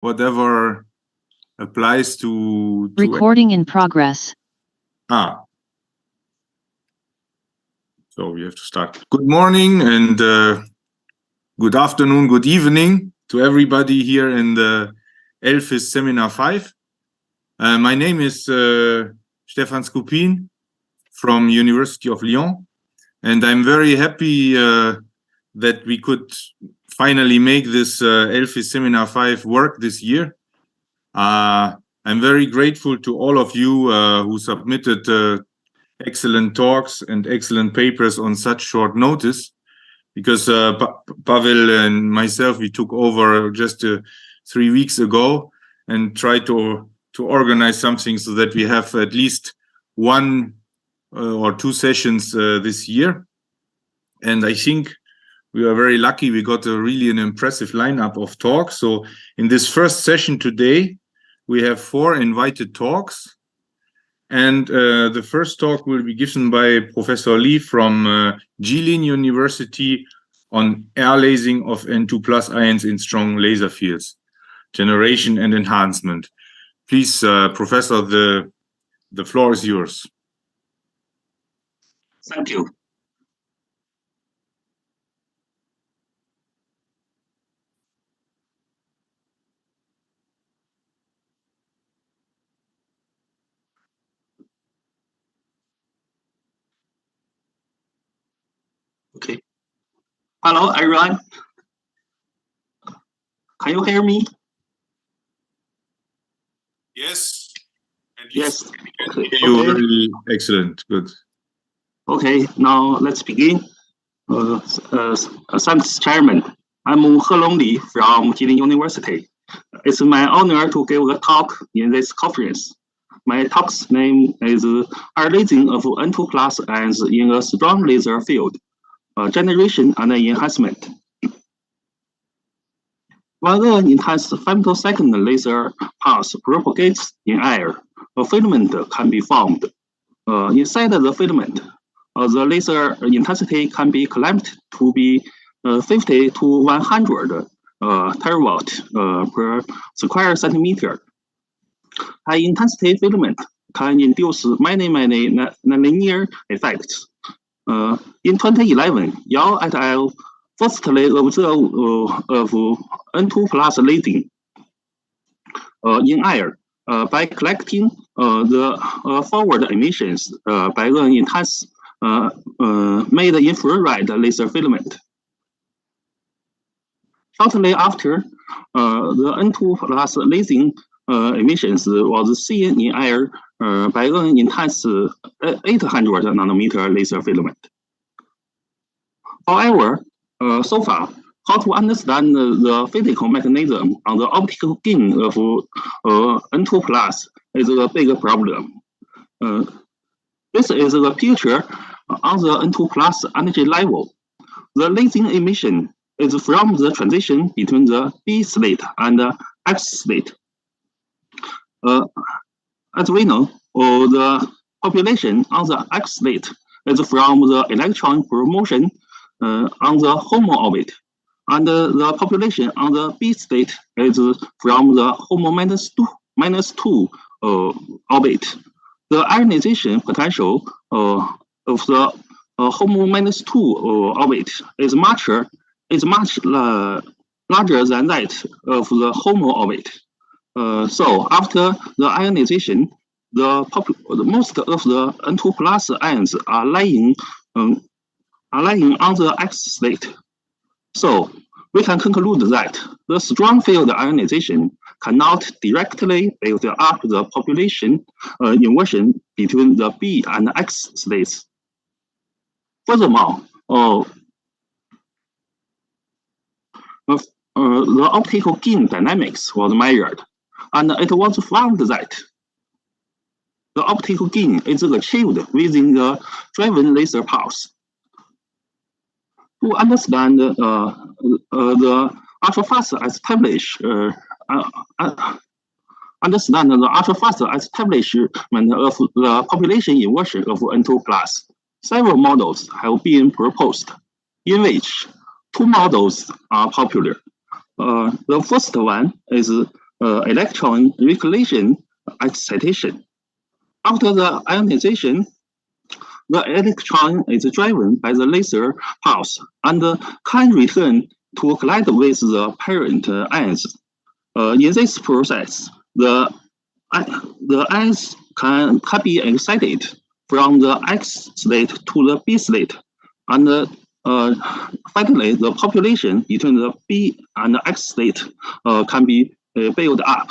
whatever applies to recording in progress. So we have to start. Good morning and good afternoon, good evening to everybody here in the LPHYS Seminar 5. My name is Stefan Skupin from University of Lyon, and I'm very happy that we could finally make this LPHYS Seminar 5 work this year. I'm very grateful to all of you who submitted excellent talks and excellent papers on such short notice, because Pavel and myself, we took over just 3 weeks ago and tried to organize something so that we have at least 1 or 2 sessions this year. And I think we are very lucky. We got an impressive lineup of talks. So in this first session today, we have 4 invited talks. And the first talk will be given by Professor Lee from Jilin University on air lasing of N2+ ions in strong laser fields, generation and enhancement. Please, Professor, the floor is yours. Thank you. Okay. Hello, everyone. Can you hear me? Yes. Yes. Okay. You're very excellent. Good. Okay, now let's begin. Thanks, Chairman. I'm Helong Li from Jilin University. It's my honor to give a talk in this conference. My talk's name is Air lasing of N2+ ions in a strong laser field, generation and enhancement. When the intense femtosecond laser pulse propagates in air, a filament can be formed. Inside the filament, the laser intensity can be clamped to be 50 to 100 terawatt per square centimeter. High intensity filament can induce many nonlinear effects. In 2011, Yao et al. Firstly observed of N2+ lasing in air by collecting the forward emissions by an intense made infrared laser filament. Shortly after, the N2+ lasing emissions was seen in air by an intense 800 nanometer laser filament. However, so far, how to understand the physical mechanism on the optical gain of N2+ is a big problem. This is the picture on the N2+ energy level. The lasing emission is from the transition between the B state and the X state. As we know, the population on the X state is from the electron promotion on the HOMO orbit, and the population on the B state is from the HOMO -2 orbit. The ionization potential of the HOMO -2 orbit is much larger than that of the HOMO orbit. So after the ionization, most of the N2+ ions are lying on the X state. So we can conclude that the strong field ionization cannot directly build up the population inversion between the B and X states. Furthermore, the optical gain dynamics was measured, and it was found that the optical gain is achieved within the driven laser pulse. To understand the ultra-fast establishment of the population inversion of N2+, several models have been proposed, in which 2 models are popular. The first one is electron recalculation excitation. After the ionization, the electron is driven by the laser pulse and can return to collide with the parent ions. In this process, the ions can be excited from the X state to the B state, and finally, the population between the B and the X state can be built up.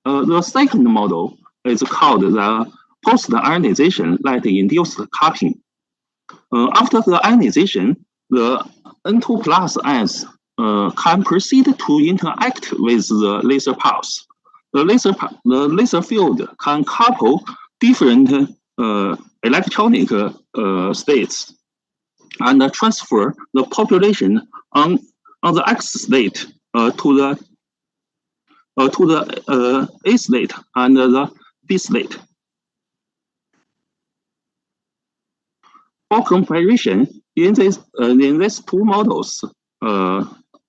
The second model is called the post-ionization light-induced cupping. After the ionization, the N2 plus ions can proceed to interact with the laser pulse. The laser field can couple different electronic states and transfer the population on the X state to the A state and the B state. For comparison, in these two models,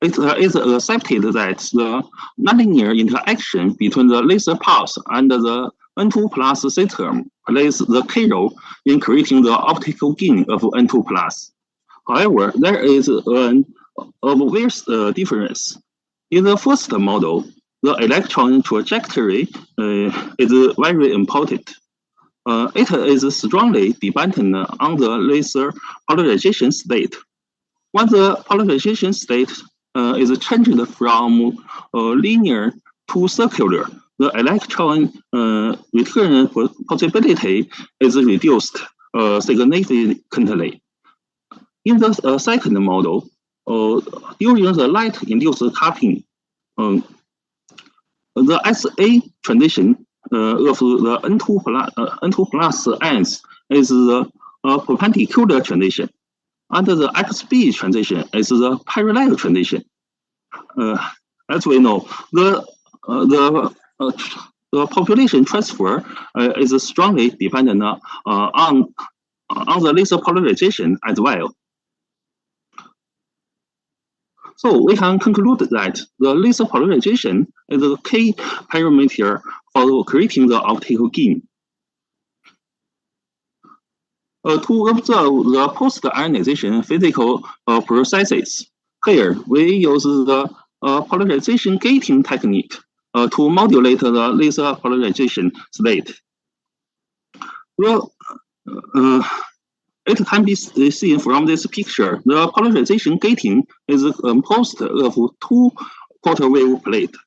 it is accepted that the nonlinear interaction between the laser pulse and the N2 plus system plays the key role in creating the optical gain of N2 plus. However, there is an obvious difference. In the first model, the electron trajectory is very important. It is strongly dependent on the laser polarization state. When the polarization state is changed from linear to circular, the electron return possibility is reduced significantly. In the second model, during the light-induced cupping, the SA transition of the N2 plus ions is the perpendicular transition, and the XB transition is the parallel transition. As we know, the population transfer is strongly dependent on the laser polarization as well. So we can conclude that the laser polarization is a key parameter for creating the optical gain. To observe the post-ionization physical processes, here we use the polarization gating technique to modulate the laser polarization state. Well, it can be seen from this picture. The polarization gating is composed of two quarter wave plates.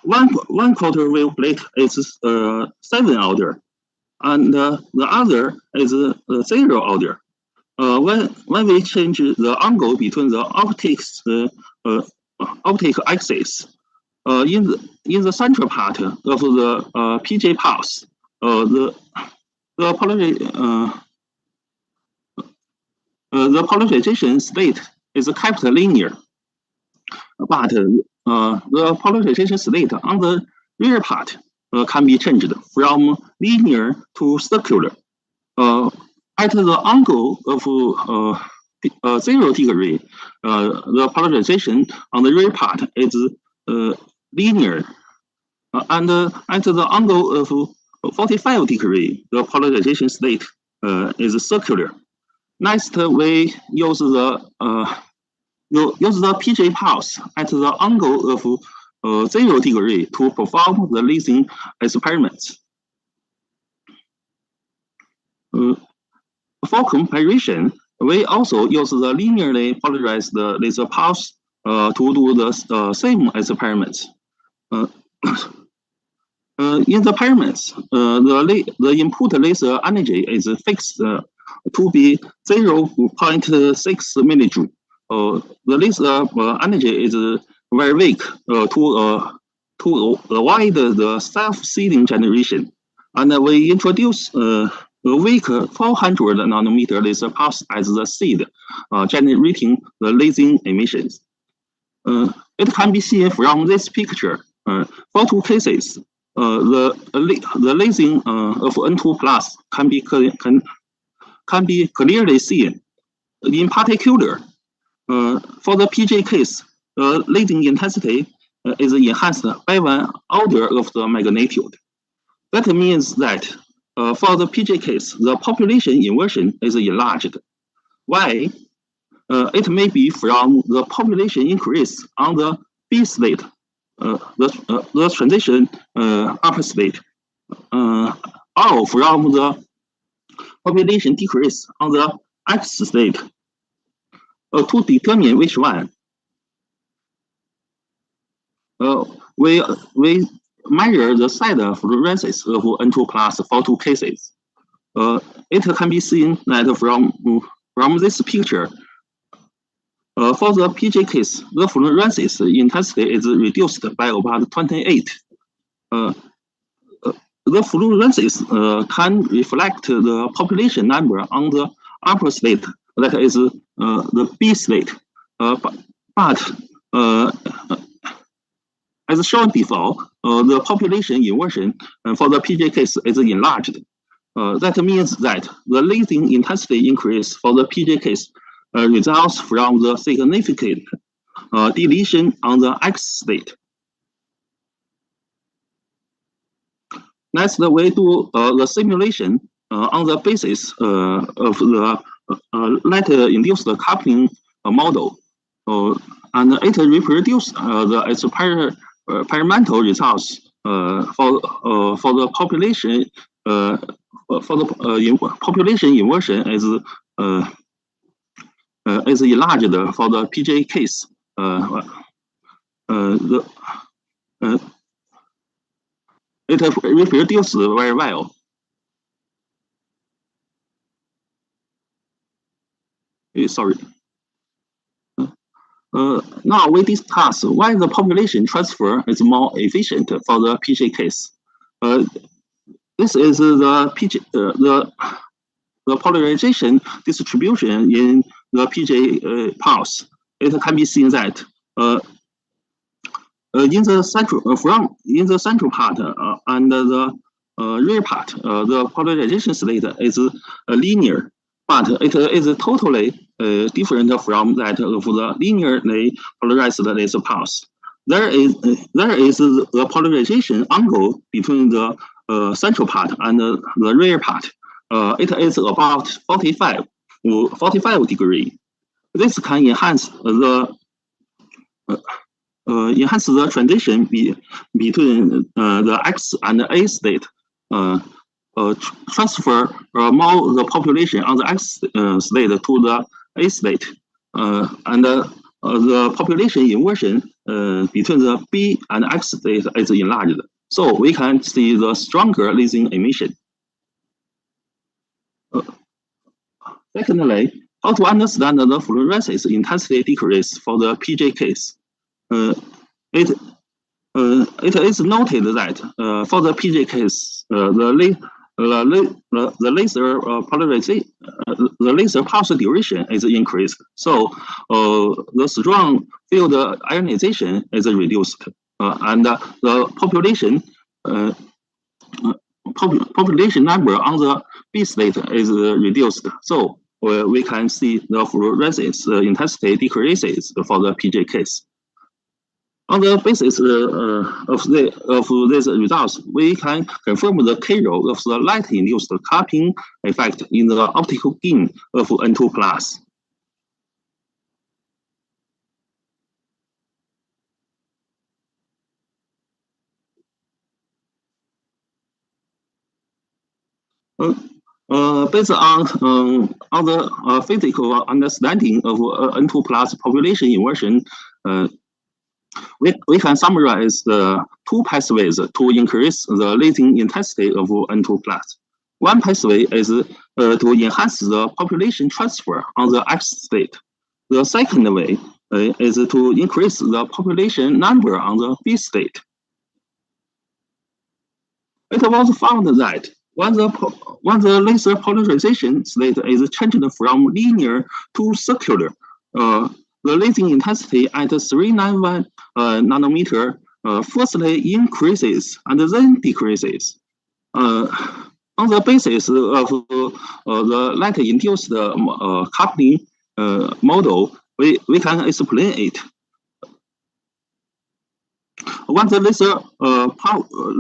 One quarter wave plate is 7 order, and the other is 0 order. When we change the angle between the optic axis, in the central part of the PJ pulse, the polarization state is kept linear, but the polarization state on the rear part can be changed from linear to circular. At the angle of 0 degree, the polarization on the rear part is linear, and at the angle of 45 degree, the polarization state is circular. Next, we use the PJ pulse at the angle of 0 degree to perform the lasing experiments. For comparison, we also use the linearly polarized laser pulse to do the same experiments. In the experiments, the input laser energy is fixed to be 0.6 millijoule. The laser energy is very weak to avoid the self-seeding generation, and we introduce a weak 400 nanometer laser pulse as the seed, generating the lasing emissions. It can be seen from this picture. For two cases, the lasing of N2 plus can be clearly seen. In particular, for the PJ case, lasing intensity is enhanced by 1 order of the magnitude. That means that for the PJ case, the population inversion is enlarged. Why? It may be from the population increase on the B state, the transition upper state, or from the population decrease on the X state. To determine which one, we measure the side fluorescence of N2 plus for 2 cases. It can be seen that from this picture, for the PJ case, the fluorescence intensity is reduced by about 28. The fluorescence can reflect the population number on the upper state, that is the B state. But as shown before, the population inversion for the PJ case is enlarged. That means that the leading intensity increase for the PJ case results from the significant deletion on the X state. Next, we do the simulation on the basis of the light-induced coupling model, and it reproduced its experimental results for the population. Population inversion is enlarged for the PJ case. It reproduced very well. Sorry. Now we discuss why the population transfer is more efficient for the PJ case. This is the polarization distribution in the PJ pulse. It can be seen that in the central part and the rear part, the polarization state is linear, but it is totally different from that of the linearly polarized laser pulse. There is the polarization angle between the central part and the rear part. It is about 45 degrees. This can enhance the transition between the X and the A state. Transfer more the population on the X state to the A state, and the population inversion between the B and X state is enlarged. So we can see the stronger lesion emission. Secondly, how to understand the fluorescence intensity decrease for the PJ case. It is noted that for the PJ case, the laser polarization, the laser pulse duration is increased. So the strong field ionization is reduced, and the population number on the B state is reduced. So we can see the fluorescence intensity decreases for the PJ case. On the basis of these results, we can confirm the key role of the light-induced cupping effect in the optical gain of N2+. Based on the physical understanding of N2+ population inversion, we can summarize the 2 pathways to increase the leading intensity of N2+. One pathway is to enhance the population transfer on the X state. The second way is to increase the population number on the B state. It was found that when the laser polarization state is changed from linear to circular, the leading intensity at 391 nanometer firstly increases and then decreases. On the basis of the light-induced coupling model, we can explain it. once the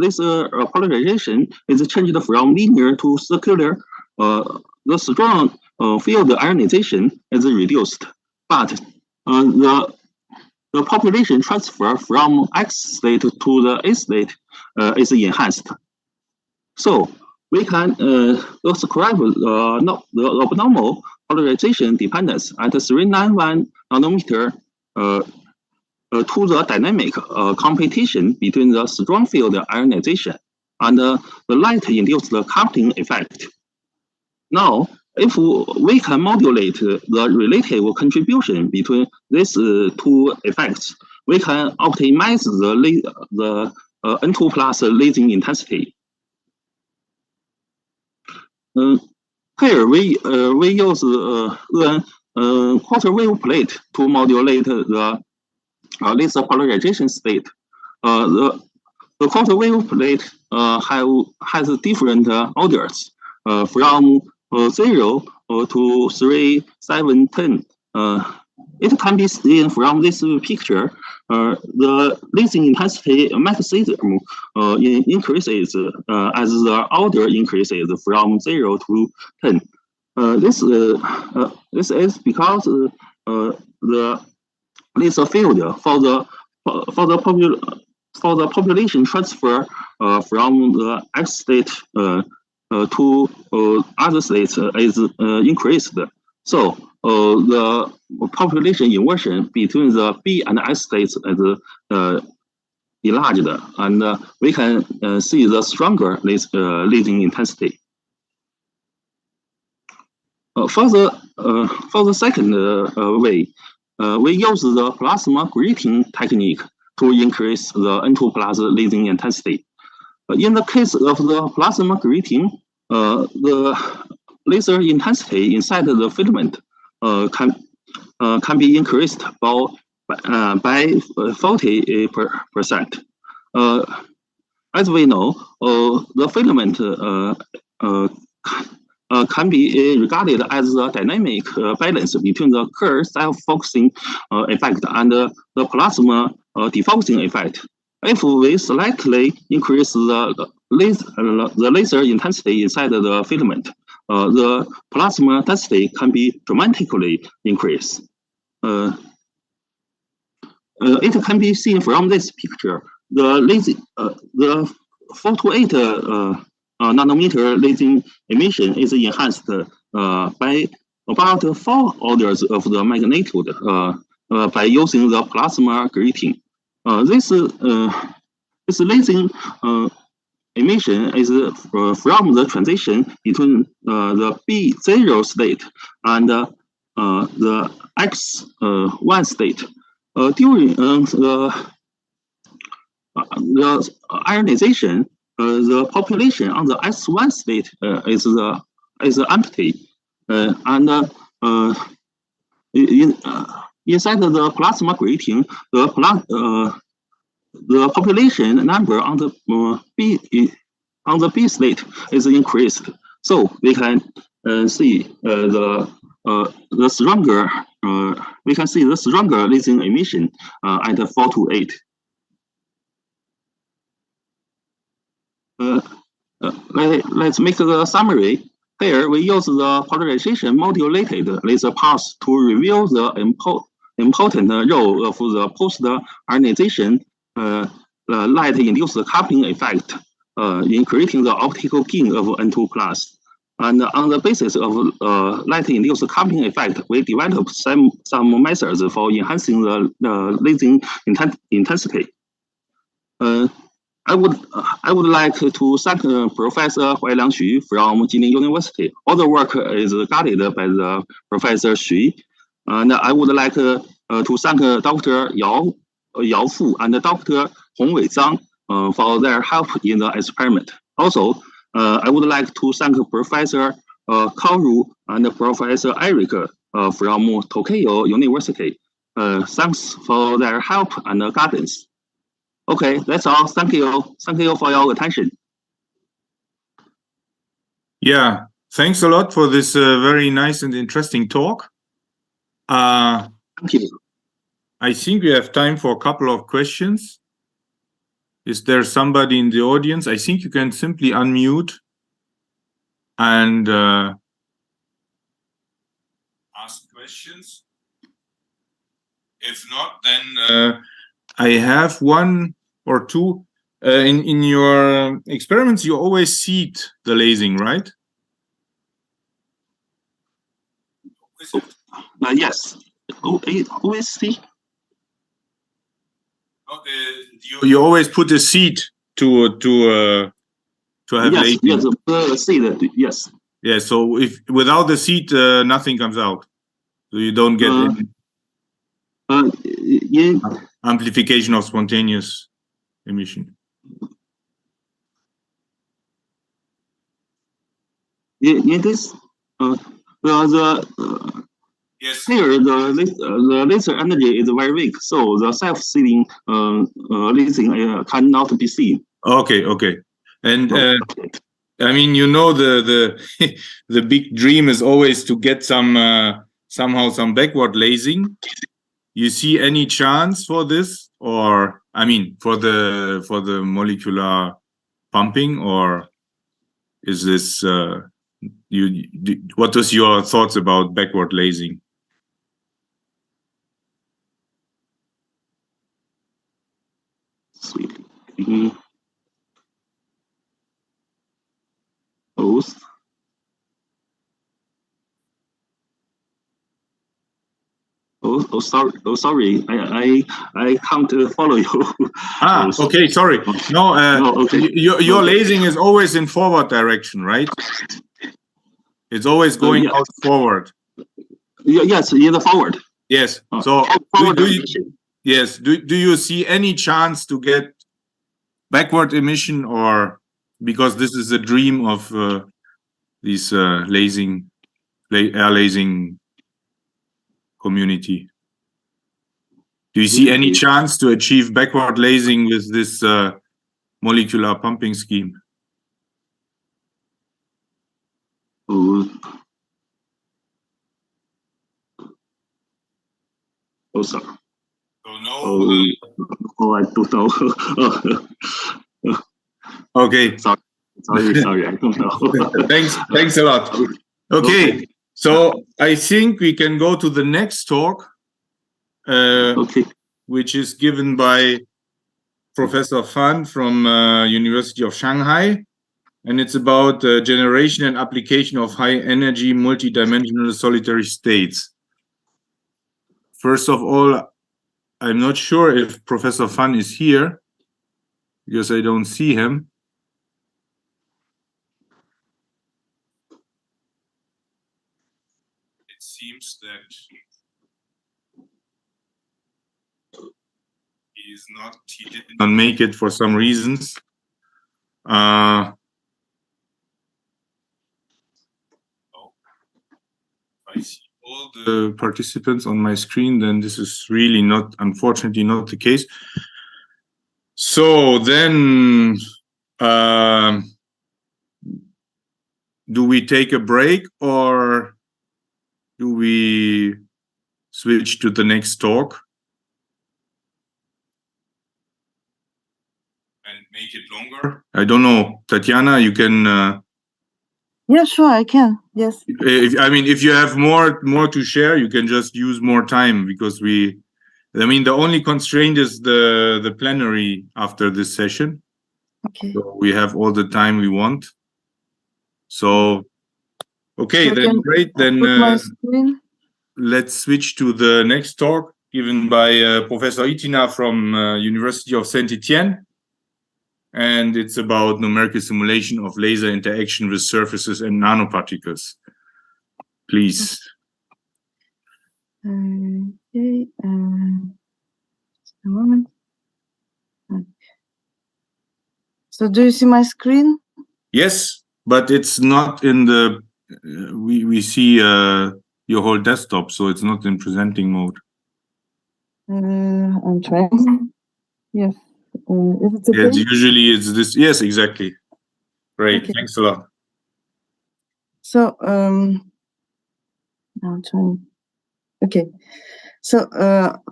laser polarization is changed from linear to circular, the strong field ionization is reduced, but the population transfer from X state to the A state is enhanced. So we can describe the abnormal polarization dependence at 391 nanometer to the dynamic competition between the strong field ionization and the light-induced coupling effect. Now, if we can modulate the relative contribution between these two effects, we can optimize the N2 plus lasing intensity. Here we use a quarter wave plate to modulate the laser polarization state. The quarter wave plate has different orders from 0 to 3, 7, 10. It can be seen from this picture. The lasing intensity maximum increases as the order increases from 0 to 10. This is because the laser field for the population transfer from the X state to other states is increased. So the population inversion between the B and S states is enlarged, and we can see the stronger lasing intensity. For the second way, we use the plasma grating technique to increase the N2 plus lasing intensity. In the case of the plasma grating, the laser intensity inside the filament can be increased by 40%. As we know, the filament can be regarded as a dynamic balance between the Kerr self-focusing effect and the plasma defocusing effect. If we slightly increase the laser intensity inside the filament, the plasma density can be dramatically increased. It can be seen from this picture. The 4 to 8 nanometer lasing emission is enhanced by about 4 orders of the magnitude by using the plasma grating. This lasing emission is from the transition between the B0 state and the X1 state. During the ionization, the population on the S1 state is empty, and inside the plasma grating, the population number on the B state is increased. So we can see the stronger lasing emission at 4 to 8. Let's make a summary. Here we use the polarization modulated laser pulse to reveal the important role of the post-ionization light-induced coupling effect in creating the optical gain of N2 plus. And on the basis of light-induced coupling effect, we developed some methods for enhancing the lasing intensity. I would like to thank Professor Huailiang Xu from Jilin University. All the work is guided by the Professor Xu. And I would like to thank Dr. Yao Fu and Dr. Hongwei Zhang for their help in the experiment. Also, I would like to thank Professor Kaoru and Professor Eric from Tokyo University. Thanks for their help and guidance. Okay, that's all. Thank you. Thank you for your attention. Yeah, thanks a lot for this very nice and interesting talk. Thank you. I think we have time for a couple of questions. Is there somebody in the audience? I think you can simply unmute and ask questions. If not, then I have one or two. In your experiments, you always seed the lasing, right? Yes. OSC. You always put a seed to have yes, lasing. Yes, seed. Yes. Yeah. So if without the seed, nothing comes out. So you don't get amplification of spontaneous emission. In this, yes. Here the laser energy is very weak, so the self-seeding lasing cannot be seen. Okay, okay, and I mean, you know, the the big dream is always to get some somehow some backward lasing. You see any chance for this, or I mean, for the molecular pumping, or is this what was your thoughts about backward lasing? Sweet. Both. Oh, sorry. Oh, sorry. I can't follow you. Okay. Sorry. No. Okay. Your lasing is always in forward direction, right? It's always going yes. out forward. Yes, in the forward. Yes. So yes. Do you see any chance to get backward emission, or because this is a dream of these lasing air lasing community? Do you see any chance to achieve backward lasing with this molecular pumping scheme? Oh, sorry. Oh, no. I don't know. Okay. Sorry, I don't know. Thanks a lot. Okay, so I think we can go to the next talk, which is given by Professor Fan from University of Shanghai, and it's about generation and application of high energy multidimensional solitary states. First of all, I'm not sure if Professor Fan is here because I don't see him. It seems that he did not make it for some reasons. Oh, I see all the participants on my screen, then this is really not, unfortunately, not the case. So then, do we take a break or do we switch to the next talk and make it longer? I don't know. Tatiana, you can... Yeah, sure, I can. Yes. If you have more to share, you can just use more time, because the only constraint is the plenary after this session. Okay. So we have all the time we want. So, okay, so then great. Then let's switch to the next talk given by Professor Itina from University of Saint-Etienne. And it's about numerical simulation of laser interaction with surfaces and nanoparticles. Please. Okay. Just a moment. Okay. So do you see my screen? Yes, but it's not in the... we see your whole desktop, so it's not in presenting mode. I'm trying. Yes. If it's okay? Yes, usually it's this. Yes, exactly. Great. Okay. Thanks a lot. So, I'm trying. Okay. So,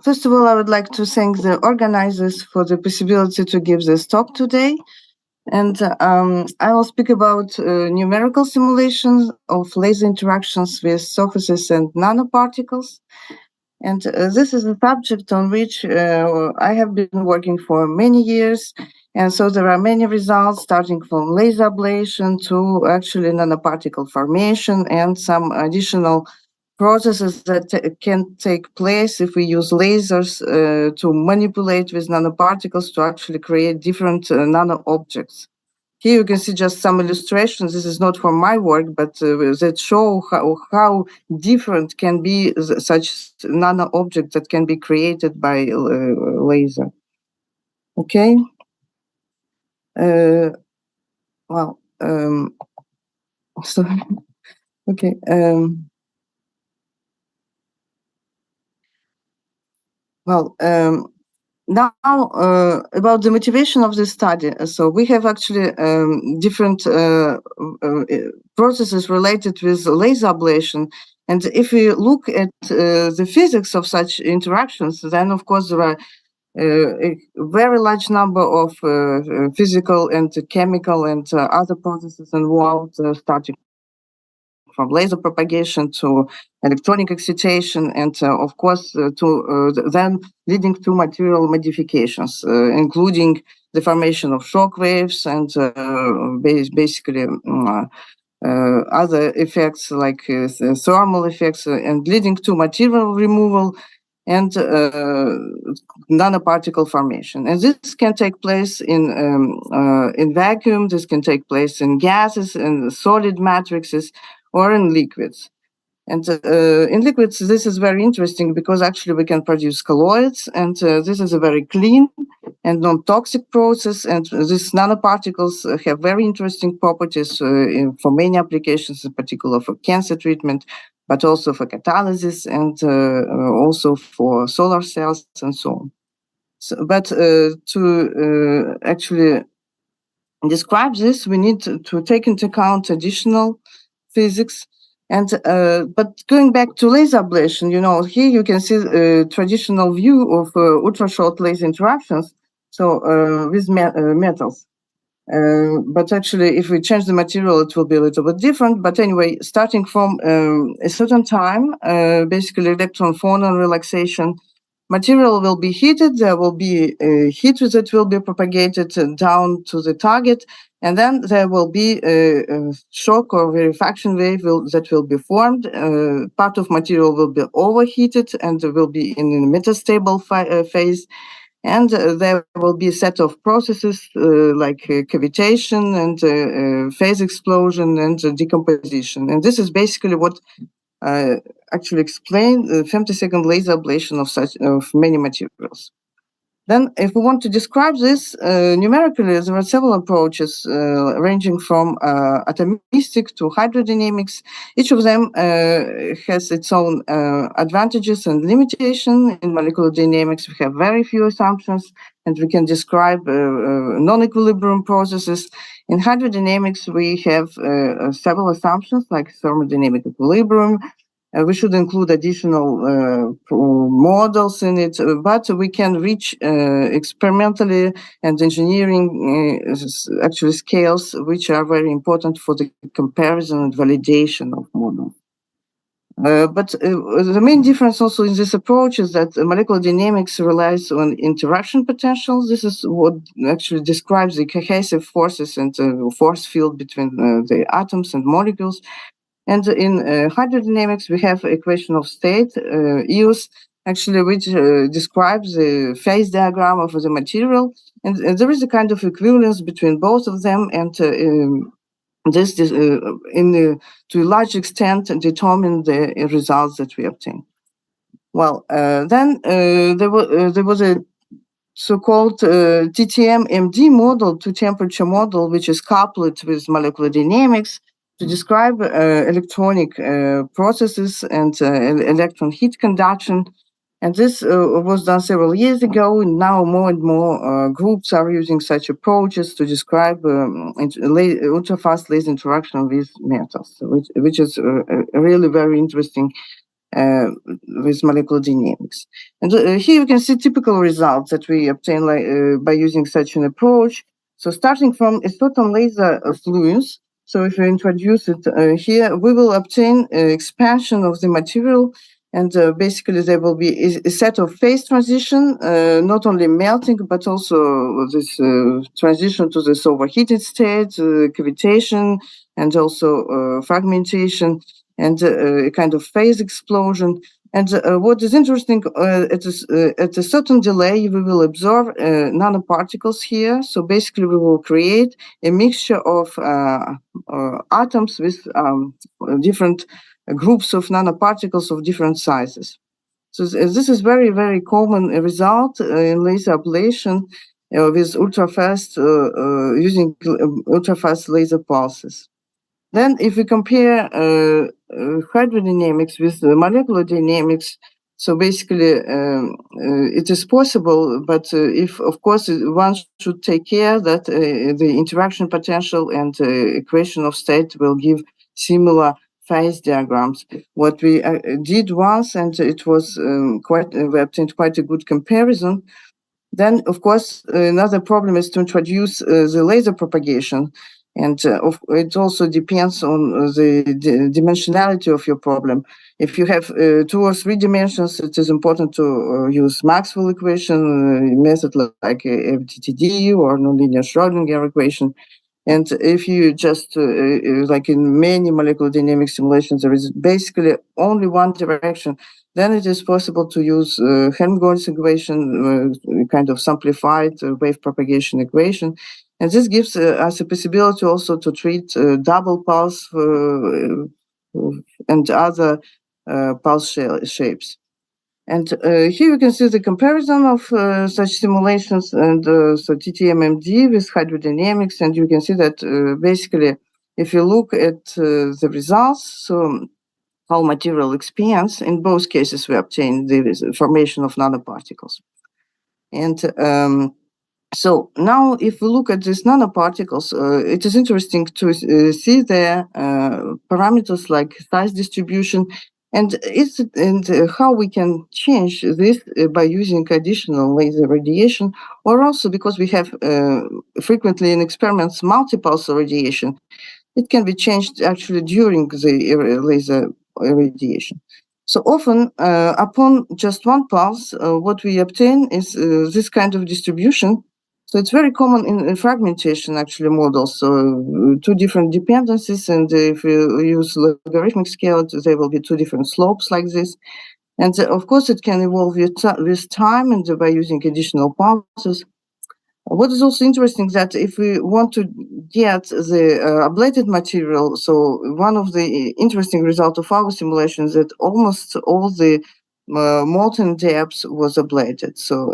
first of all, I would like to thank the organizers for the possibility to give this talk today. And I will speak about numerical simulations of laser interactions with surfaces and nanoparticles. And this is a subject on which I have been working for many years. And so there are many results, starting from laser ablation to actually nanoparticle formation and some additional processes that can take place if we use lasers to manipulate with nanoparticles to actually create different nano objects. Here you can see just some illustrations. This is not from my work, but that show how different can be such nano objects that can be created by laser. Okay. Well, so okay. Now, about the motivation of the study. So we have actually different processes related with laser ablation. And if we look at the physics of such interactions, then of course there are a very large number of physical and chemical and other processes involved, starting from laser propagation to electronic excitation, and of course to then leading to material modifications, including the formation of shock waves and basically other effects like thermal effects, and leading to material removal and nanoparticle formation. And this can take place in vacuum, this can take place in gases and solid matrices, or in liquids. And in liquids, this is very interesting because actually we can produce colloids, and this is a very clean and non-toxic process. And these nanoparticles have very interesting properties for many applications, in particular for cancer treatment, but also for catalysis and also for solar cells and so on. So, but to actually describe this, we need to take into account additional physics. And but going back to laser ablation, here you can see a traditional view of ultra-short laser interactions, so with metals. But actually, if we change the material, it will be a little bit different. But anyway, starting from a certain time, basically electron phonon relaxation, material will be heated. There will be heat that will be propagated down to the target. And then there will be a shock or rarefaction wave that will be formed. Part of material will be overheated and will be in a metastable phase. And there will be a set of processes like cavitation and phase explosion and decomposition. And this is basically what actually explain the femtosecond laser ablation of many materials. Then, if we want to describe this numerically, there are several approaches ranging from atomistic to hydrodynamics. Each of them has its own advantages and limitations. In molecular dynamics, we have very few assumptions, and we can describe non-equilibrium processes. In hydrodynamics, we have several assumptions like thermodynamic equilibrium. We should include additional models in it, but we can reach experimentally and engineering actually scales, which are very important for the comparison and validation of models. But the main difference also in this approach is that molecular dynamics relies on interaction potentials. This is what actually describes the cohesive forces and force field between the atoms and molecules. And in hydrodynamics, we have equation of state, EOS, actually, which describes the phase diagram of the material. And there is a kind of equivalence between both of them, and this to a large extent determine the results that we obtain. Well, then there was a so-called TTM-MD model, two-temperature model, which is coupled with molecular dynamics to describe electronic processes and electron heat conduction. And this was done several years ago, and now more and more groups are using such approaches to describe ultra-fast laser interaction with metals, which is really very interesting with molecular dynamics. And here you can see typical results that we obtain by using such an approach. So starting from a certain laser fluence, so if we introduce it here, we will obtain expansion of the material, and basically there will be a set of phase transition, not only melting, but also this transition to this overheated state, cavitation, and also fragmentation, and a kind of phase explosion. And what is interesting, at a certain delay, we will absorb nanoparticles here. So basically, we will create a mixture of atoms with different groups of nanoparticles of different sizes. So this is very, very common result in laser ablation with ultra-fast, using ultra-fast laser pulses. Then if we compare hydrodynamics with molecular dynamics, so basically it is possible, but if, of course, one should take care that the interaction potential and equation of state will give similar phase diagrams. What we did once, and it was we obtained quite a good comparison. Then, of course, another problem is to introduce the laser propagation. And it also depends on the dimensionality of your problem. If you have 2 or 3 dimensions, it is important to use Maxwell equation, method like FDTD or nonlinear Schrödinger equation. And if you just, like in many molecular dynamic simulations, there is basically only one direction, then it is possible to use Helmholtz equation, kind of simplified wave propagation equation. And this gives us a possibility also to treat double pulse and other pulse shapes. And here you can see the comparison of such simulations and so TTMMD with hydrodynamics. And you can see that basically, if you look at the results, so how material expands, in both cases we obtain the formation of nanoparticles. And so now if we look at these nanoparticles, it is interesting to see their parameters like size distribution, and how we can change this by using additional laser radiation, or also because we have frequently in experiments multi-pulse radiation, it can be changed actually during the laser radiation. So often, upon just one pulse, what we obtain is this kind of distribution. So it's very common in fragmentation, actually, models. So 2 different dependencies, and if you use logarithmic scale, there will be 2 different slopes like this. And of course, it can evolve with time and by using additional pulses. What is also interesting that if we want to get the ablated material, so one of the interesting results of our simulation is that almost all the molten depth was ablated. So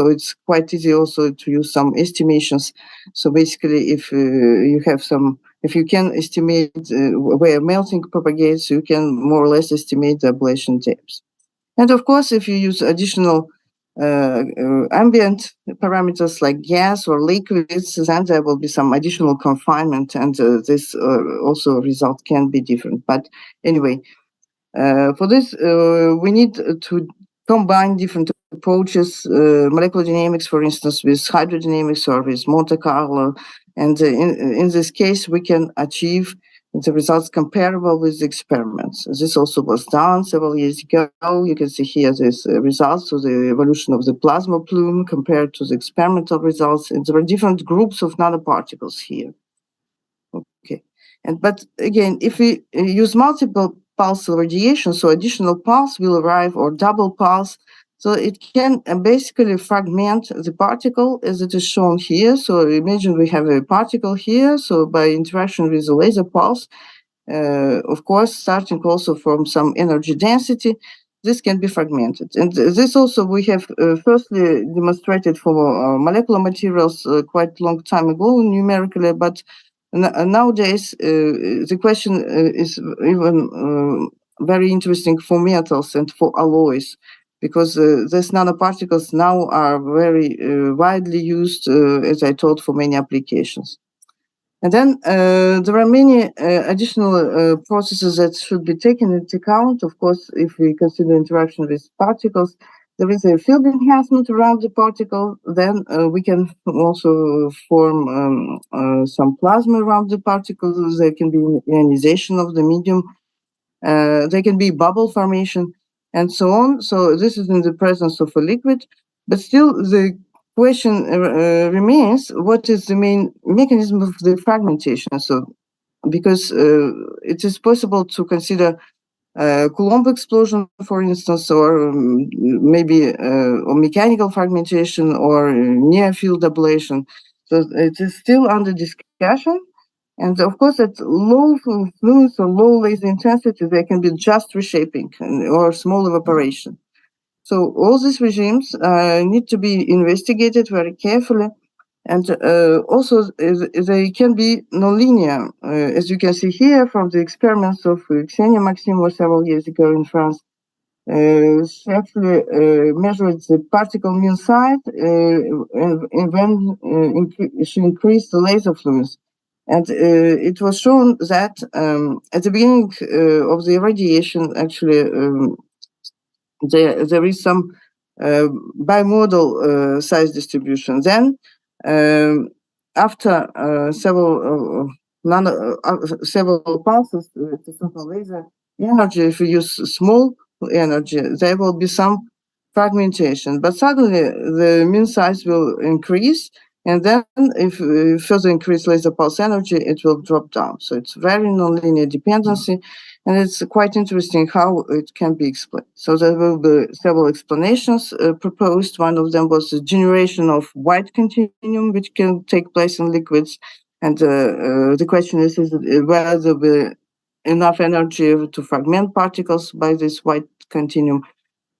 it's quite easy also to use some estimations. So basically, if you can estimate where melting propagates, you can more or less estimate the ablation depth. And of course, if you use additional ambient parameters like gas or liquids, then there will be some additional confinement, and this also result can be different. But anyway, for this, we need to combine different approaches, molecular dynamics, for instance, with hydrodynamics or with Monte Carlo. And in this case, we can achieve the results comparable with the experiments. This also was done several years ago. You can see here these results, so the evolution of the plasma plume compared to the experimental results. And there are different groups of nanoparticles here. Okay, but again, if we use multiple pulse radiation, so additional pulse will arrive, or double pulse, so it can basically fragment the particle as it is shown here. So imagine we have a particle here, so by interaction with the laser pulse, of course, starting also from some energy density, this can be fragmented. And this also we have firstly demonstrated for molecular materials quite a long time ago numerically, but nowadays the question is even very interesting for metals and for alloys, because these nanoparticles now are very widely used, as I told, for many applications. And then there are many additional processes that should be taken into account. Of course, if we consider interaction with particles, there is a field enhancement around the particle. Then we can also form some plasma around the particles. There can be ionization of the medium. There can be bubble formation and so on. So this is in the presence of a liquid, but still the question remains, what is the main mechanism of the fragmentation? So because it is possible to consider Coulomb explosion, for instance, or maybe or mechanical fragmentation or near field ablation. So it is still under discussion. And of course, at low fluence or low laser intensity, there can be just reshaping or small evaporation. So all these regimes need to be investigated very carefully. And also, they can be nonlinear. As you can see here from the experiments of Ksenia Maximova several years ago in France, she actually measured the particle mean size and when she increased the laser fluence. And it was shown that at the beginning of the irradiation, actually, there is some bimodal size distribution. Then, after several pulses with a certain laser energy, if you use small energy, there will be some fragmentation. But suddenly, the mean size will increase, and then if further increase laser pulse energy, it will drop down. So it's very nonlinear dependency. And it's quite interesting how it can be explained. So there will be several explanations proposed. One of them was the generation of white continuum, which can take place in liquids. And the question is whether there will be enough energy to fragment particles by this white continuum.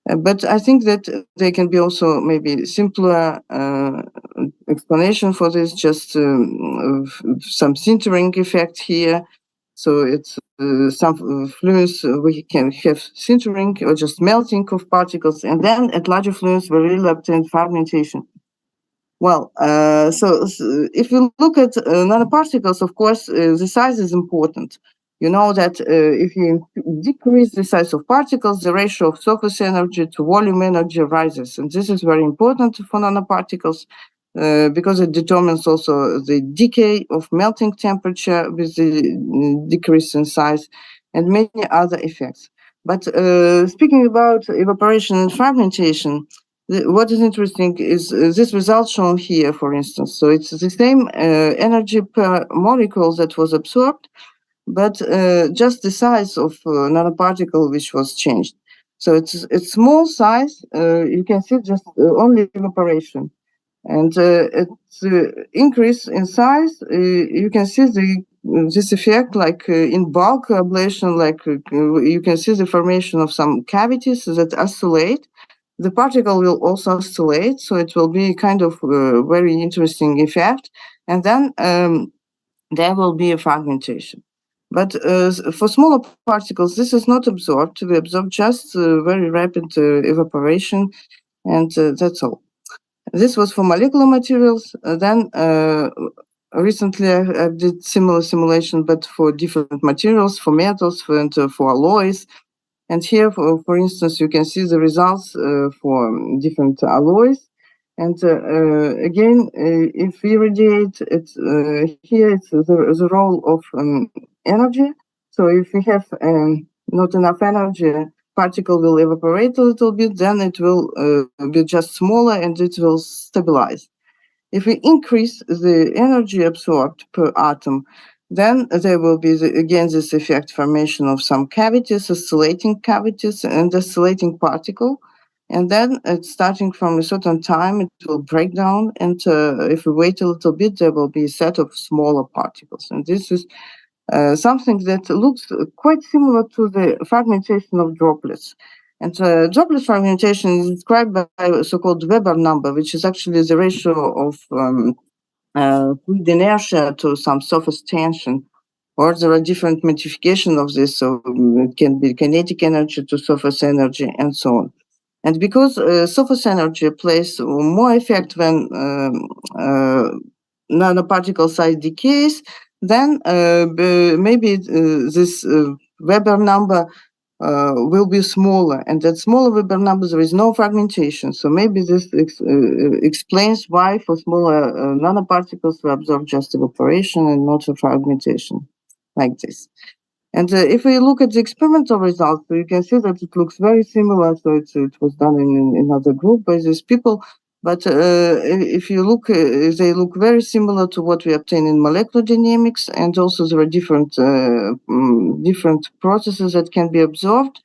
But I think that there can be also maybe simpler explanation for this, just some sintering effect here. So it's some fluence, we can have sintering or just melting of particles, and then at larger fluence, we really obtain fragmentation. Well, so if you look at nanoparticles, of course, the size is important. You know that if you decrease the size of particles, the ratio of surface energy to volume energy rises. And this is very important for nanoparticles because it determines also the decay of melting temperature with the decrease in size and many other effects. But speaking about evaporation and fragmentation, what is interesting is this result shown here, for instance. So it's the same energy per molecule that was absorbed, but just the size of nanoparticle which was changed. So it's small size. You can see just only evaporation. And its increase in size, you can see this effect like in bulk ablation, like you can see the formation of some cavities that oscillate. The particle will also oscillate, so it will be kind of very interesting effect. And then there will be a fragmentation. But for smaller particles, this is not absorbed. We absorb just very rapid evaporation, and that's all. This was for molecular materials. Then recently I did similar simulation, but for different materials, for metals and for alloys. And here, for instance, you can see the results for different alloys. And again, if we irradiate, here it's the role of energy. So if we have not enough energy, particle will evaporate a little bit, then it will be just smaller and it will stabilize. If we increase the energy absorbed per atom, then there will be, again, this effect formation of some cavities, oscillating cavities, and oscillating particle. And then starting from a certain time, it will break down. And if we wait a little bit, there will be a set of smaller particles. And this is something that looks quite similar to the fragmentation of droplets. And droplet fragmentation is described by a so-called Weber number, which is actually the ratio of fluid inertia to some surface tension. Or there are different modifications of this, so it can be kinetic energy to surface energy and so on. And because surface energy plays more effect when nanoparticle size decays, then maybe this Weber number will be smaller, and at smaller Weber numbers there is no fragmentation. So maybe this explains why for smaller nanoparticles we observe just evaporation and not a fragmentation like this. And if we look at the experimental results, you can see that it looks very similar. So it was done in another group by these people. But if you look, they look very similar to what we obtain in molecular dynamics, and also there are different processes that can be observed,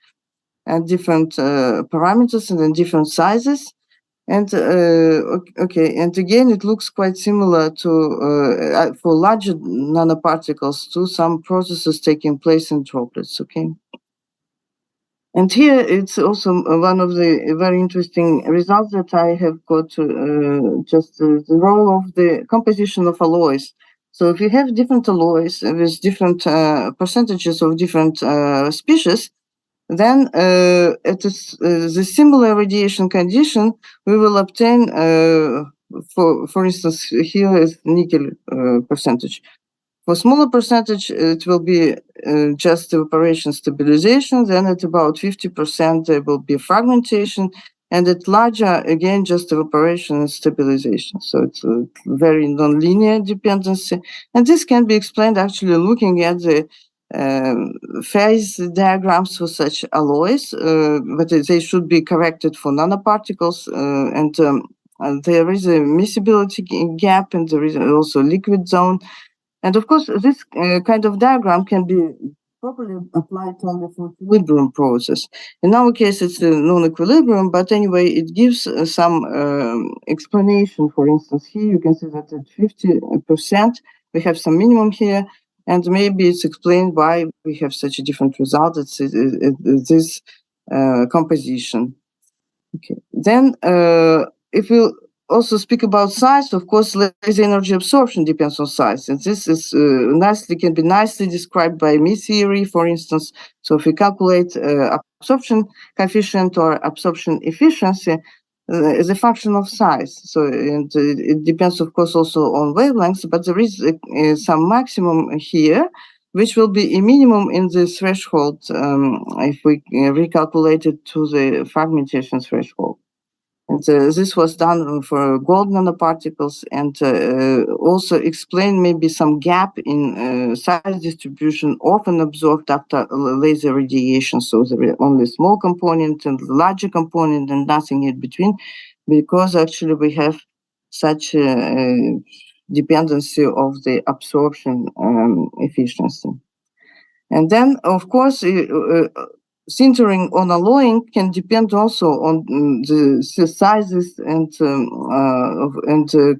and different parameters and in different sizes. And okay, and again, it looks quite similar to for larger nanoparticles to some processes taking place in droplets. Okay. And here it's also one of the very interesting results that I have got, just the role of the composition of alloys. So if you have different alloys with different percentages of different species, then at the similar radiation condition, we will obtain, for instance, here is nickel percentage. For smaller percentage, it will be just evaporation stabilization. Then at about 50%, there will be fragmentation. And at larger, again, just evaporation and stabilization. So it's a very nonlinear dependency. And this can be explained actually looking at the phase diagrams for such alloys, but they should be corrected for nanoparticles. And there is a miscibility gap, and there is also liquid zone. And of course, this kind of diagram can be properly applied only for equilibrium process. In our case, it's a non-equilibrium, but anyway, it gives some explanation. For instance, here you can see that at 50%, we have some minimum here, and maybe it's explained why we have such a different result. It's this composition. Okay. Then, if we also speak about size, of course, laser energy absorption depends on size, and this is can be nicely described by Mie theory, for instance. So if we calculate absorption coefficient or absorption efficiency as a function of size, so and it depends, of course, also on wavelengths, but there is some maximum here, which will be a minimum in the threshold if we recalculate it to the fragmentation threshold. And this was done for gold nanoparticles, and also explain maybe some gap in size distribution often observed after laser radiation. So there are only small component and larger component and nothing in between, because actually we have such a dependency of the absorption efficiency. And then, of course, sintering on alloying can depend also on the sizes and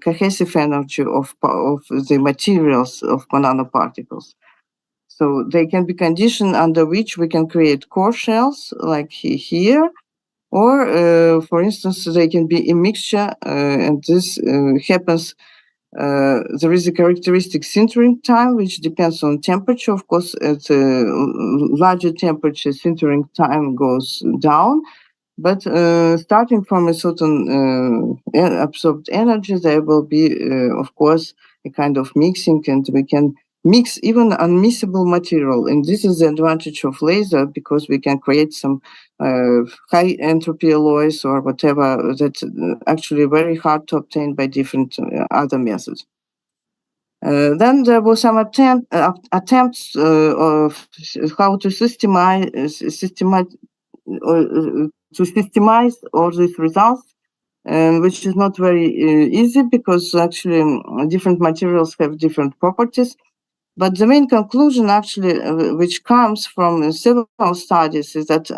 cohesive energy of the materials of nanoparticles. So they can be conditioned under which we can create core shells like here, or for instance, they can be a mixture, and this happens. There is a characteristic sintering time, which depends on temperature. Of course, at larger temperature, sintering time goes down. But starting from a certain absorbed energy, there will be, of course, a kind of mixing, and we can mix even unmixable material. And this is the advantage of laser, because we can create some high entropy alloys or whatever that's actually very hard to obtain by different other methods. Then there were some attempts of how to systemize all these results, which is not very easy, because actually different materials have different properties. But the main conclusion actually, which comes from several studies, is that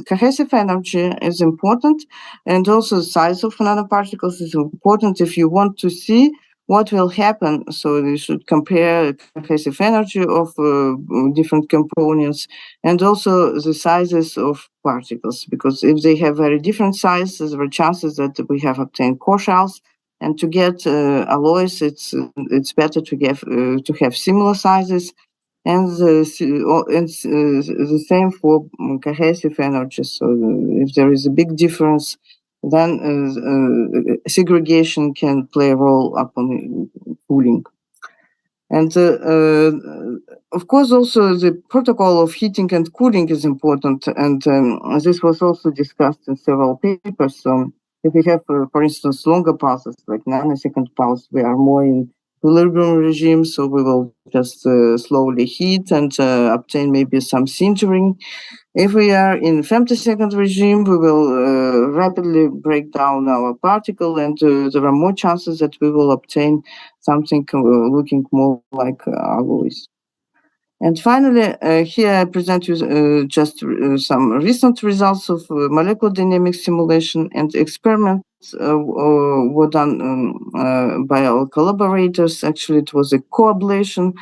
cohesive energy is important, and also the size of nanoparticles is important if you want to see what will happen. So you should compare cohesive energy of different components, and also the sizes of particles, because if they have very different sizes, there are chances that we have obtained core shells. And to get alloys, it's better to have similar sizes, and the same for cohesive energy. So if there is a big difference, then segregation can play a role upon cooling. And of course, also the protocol of heating and cooling is important, and this was also discussed in several papers. So if we have, for instance, longer pulses, like nanosecond pulse, we are more in equilibrium regime, so we will just slowly heat and obtain maybe some sintering. If we are in femtosecond regime, we will rapidly break down our particle, and there are more chances that we will obtain something looking more like alloys. And finally, here I present you just some recent results of molecular dynamic simulation, and experiments were done by our collaborators. Actually, it was a co-ablation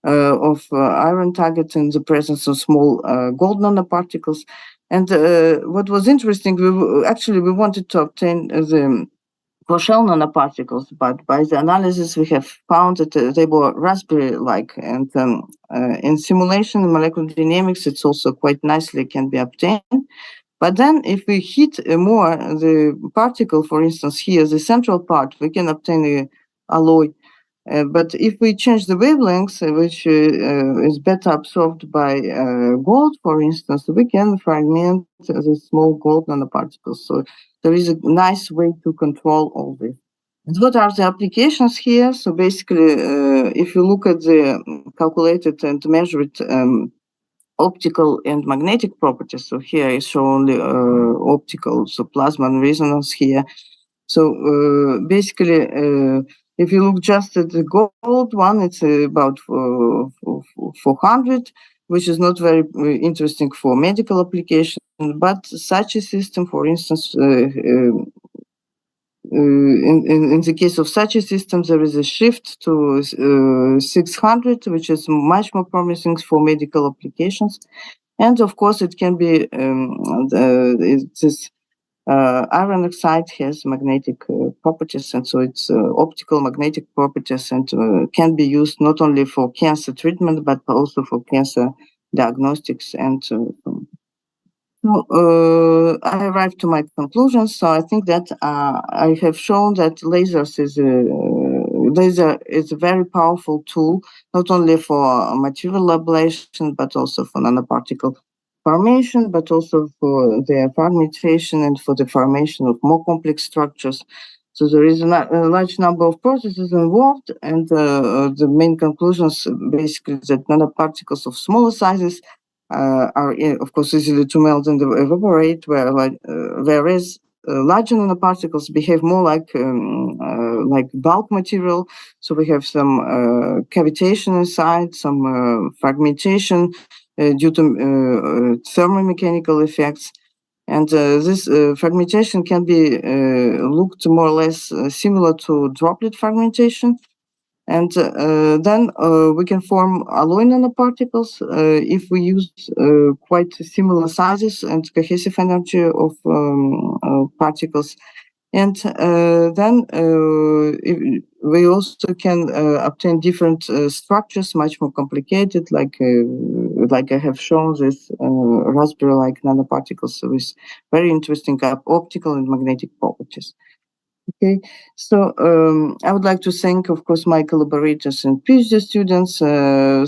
of iron target in the presence of small gold nanoparticles. And what was interesting, we wanted to obtain the shell nanoparticles, but by the analysis we have found that they were raspberry-like, and in simulation in molecular dynamics it's also quite nicely can be obtained. But then if we heat more the particle, for instance here, the central part, we can obtain a alloy. But if we change the wavelengths, which is better absorbed by gold, for instance, we can fragment the small gold nanoparticles. So there is a nice way to control all this. And what are the applications here? So basically, if you look at the calculated and measured optical and magnetic properties, so here I show only optical, so plasma and resonance here. So basically, if you look just at the gold one, it's about 400, which is not very interesting for medical application. But such a system, for instance, in the case of such a system, there is a shift to 600, which is much more promising for medical applications. And of course, it can be this iron oxide has magnetic properties, and so it's optical magnetic properties, and can be used not only for cancer treatment but also for cancer diagnostics. And I arrived to my conclusions. So I think that I have shown that laser is a very powerful tool, not only for material ablation but also for nanoparticle formation, but also for their fragmentation and for the formation of more complex structures. So there is a large number of processes involved, and the main conclusions basically that nanoparticles of smaller sizes are, of course, easily to melt and evaporate, whereas larger nanoparticles behave more like bulk material. So we have some cavitation inside, some fragmentation due to thermomechanical effects. And this fragmentation can be looked more or less similar to droplet fragmentation. And then we can form alloy nanoparticles if we use quite similar sizes and cohesive energy of particles. And then we also can obtain different structures, much more complicated, like I have shown this raspberry-like nanoparticles with very interesting optical and magnetic properties. Okay, so I would like to thank, of course, my collaborators and PhD students,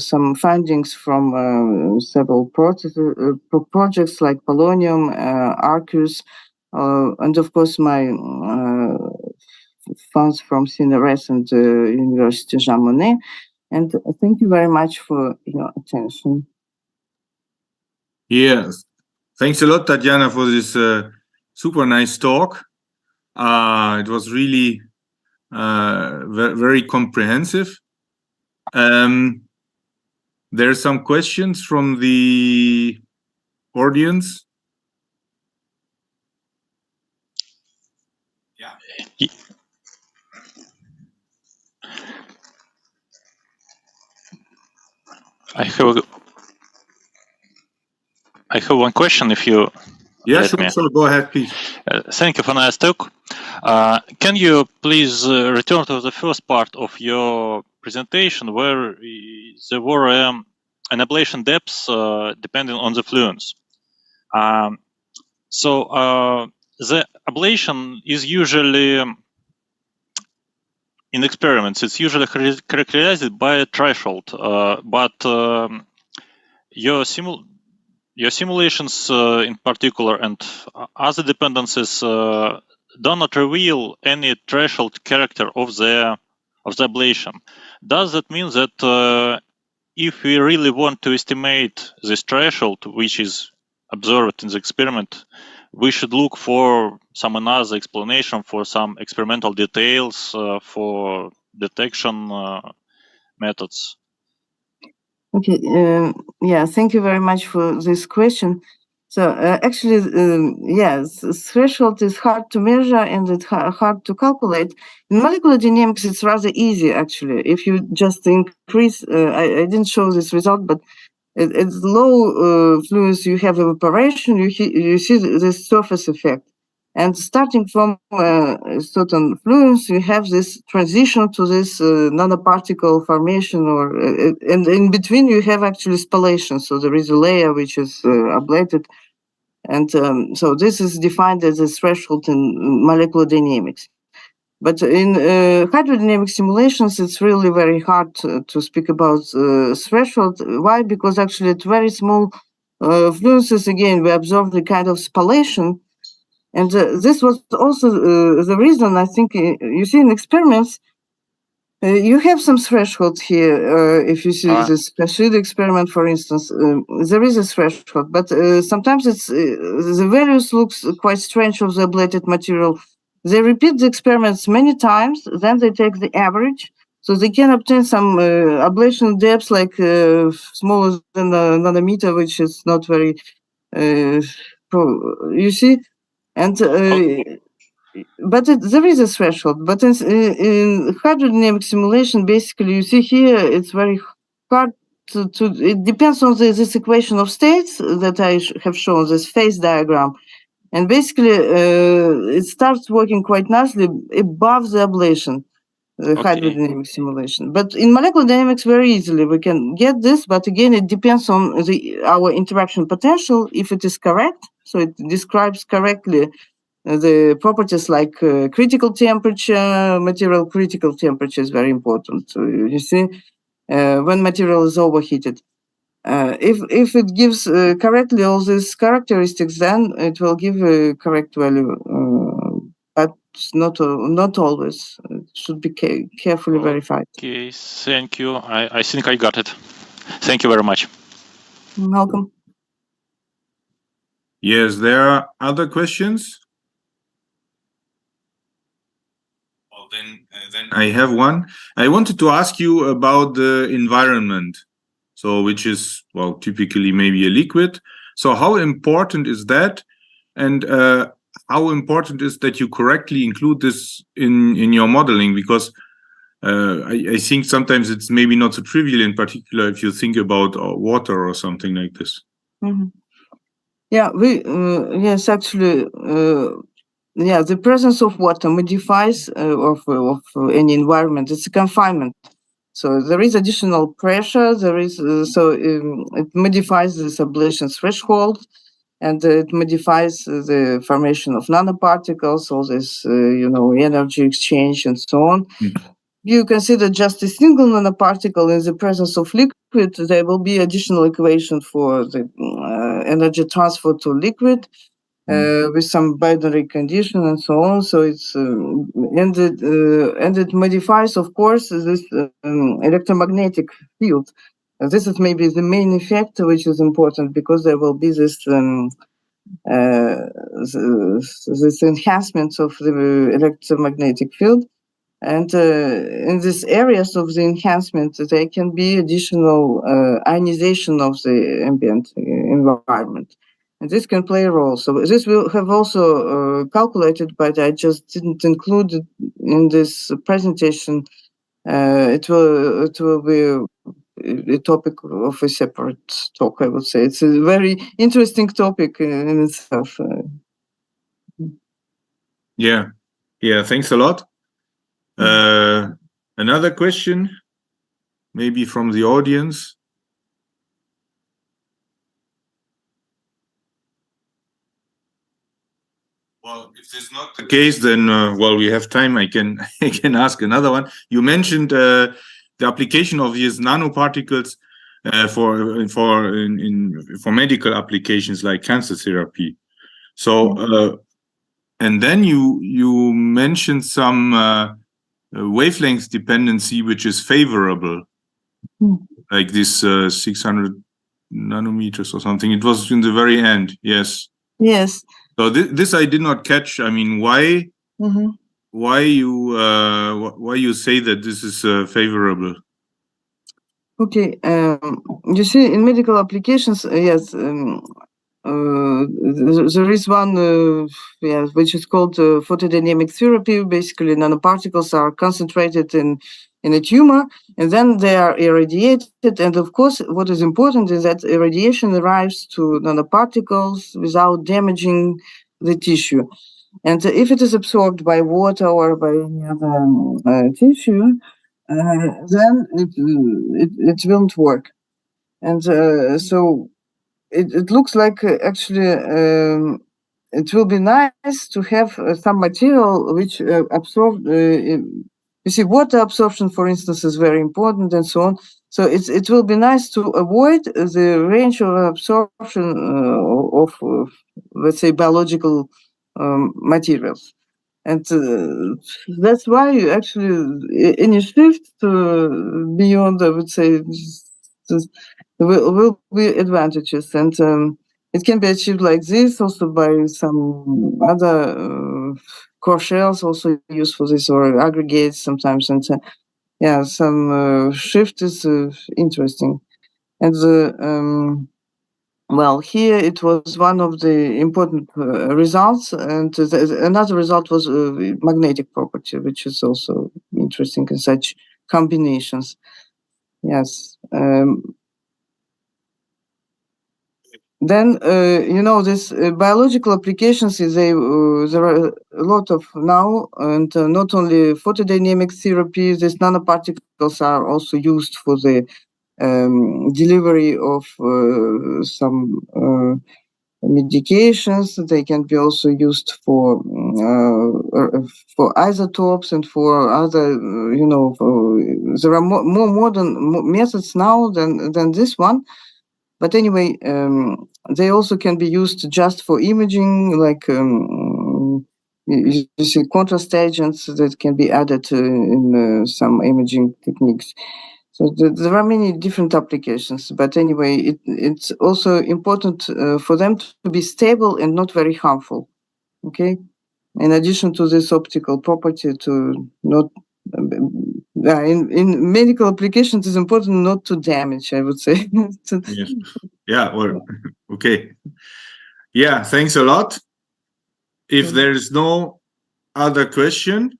some findings from several projects like Polonium, Arcus, and of course my funds from CNRS and University Jean Monnet. And thank you very much for your attention. Yes, thanks a lot, Tatiana, for this super nice talk. It was really very comprehensive. There are some questions from the audience. Yeah. I have one question, if you let me. Sure, go ahead, please. Thank you for nice talk. Can you please return to the first part of your presentation where there were an ablation depths depending on the fluence? So the ablation is usually in experiments, it's usually characterized by a threshold, but your simulations in particular and other dependencies do not reveal any threshold character of the ablation. Does that mean that if we really want to estimate this threshold, which is observed in the experiment, we should look for some another explanation, for some experimental details, for detection methods? Okay, yeah, thank you very much for this question. So actually, yes, threshold is hard to measure and it's hard to calculate. In molecular dynamics, it's rather easy, actually. If you just increase, I didn't show this result, but at low fluence, you have evaporation, you see this surface effect. And starting from certain fluence, you have this transition to this nanoparticle formation, and in between you have actually spallation. So there is a layer which is ablated. And so this is defined as a threshold in molecular dynamics. But in hydrodynamic simulations, it's really very hard to speak about threshold. Why? Because actually at very small fluences, again, we observe the kind of spallation. And this was also the reason, I think, you see in experiments, you have some threshold here. If you see this Kashid experiment, for instance, there is a threshold, but sometimes it's the values looks quite strange of the ablated material. They repeat the experiments many times, then they take the average, so they can obtain some ablation depths like smaller than a nanometer, which is not very, you see, and but there is a threshold. But in hydrodynamic simulation, basically, you see here, it's very hard to it depends on this equation of states that I have shown, this phase diagram. And basically, it starts working quite nicely above the ablation, the hydrodynamic simulation. But in molecular dynamics, very easily we can get this. But again, it depends on our interaction potential, if it is correct. So it describes correctly the properties like critical temperature, material critical temperature is very important. So you see, when material is overheated. If it gives correctly all these characteristics, then it will give a correct value, but not always. It should be carefully verified. Okay, thank you. I think I got it. Thank you very much. Welcome. Yes, there are other questions? Well, then I have one. I wanted to ask you about the environment. So which is, well, typically maybe a liquid. So how important is that? And how important is that you correctly include this in your modeling? Because I think sometimes it's maybe not so trivial, in particular if you think about water or something like this. Mm-hmm. Yeah, yes, actually, yeah, the presence of water modifies of any environment. It's a confinement. So there is additional pressure. There is it modifies this ablation threshold, and it modifies the formation of nanoparticles, all this energy exchange and so on. Mm-hmm. You consider just a single nanoparticle in the presence of liquid, there will be additional equation for the energy transfer to liquid. With some binary condition and so on. So it's and it modifies, of course, this electromagnetic field. This is maybe the main effect, which is important because there will be this this enhancement of the electromagnetic field. And in these areas of the enhancement, there can be additional ionization of the ambient environment. And this can play a role. So this will have also calculated, but I just didn't include it in this presentation. It will be a topic of a separate talk, I would say. It's a very interesting topic in itself. Yeah, thanks a lot. Another question, maybe from the audience. Well, if this is not the case, then well, we have time. I can I can ask another one. You mentioned the application of these nanoparticles for medical applications like cancer therapy. So and then you mentioned some wavelength dependency which is favorable, like this 600 nanometers or something. It was in the very end. Yes. Yes. So this I did not catch. I mean, why you say that this is favorable? Okay. You see, in medical applications, yes, there is one, which is called photodynamic therapy. Basically, nanoparticles are concentrated in a tumor, and then they are irradiated. And of course, what is important is that irradiation arrives to nanoparticles without damaging the tissue. And if it is absorbed by water or by any other tissue, then it won't work. And so it looks like actually it will be nice to have some material which absorb. You see, water absorption, for instance, is very important, and so on. So it will be nice to avoid the range of absorption of let's say, biological materials. And that's why actually any shift beyond, I would say, will be advantages. And it can be achieved like this also by some other core shells also used for this, or aggregates sometimes. And yeah, some shift is interesting. And well, here it was one of the important results, and another result was magnetic property, which is also interesting in such combinations. Yes. Then, this biological applications, there are a lot of now, and not only photodynamic therapy, these nanoparticles are also used for the delivery of some medications. They can be also used for isotopes and for other, there are more modern methods now than this one. But anyway, they also can be used just for imaging, like you see contrast agents that can be added in some imaging techniques. So there are many different applications, but anyway, it's also important for them to be stable and not very harmful. Okay, in addition to this optical property, to not in medical applications, it's important not to damage, I would say. Yes. Yeah. Well, okay. Yeah. Thanks a lot. If there is no other question,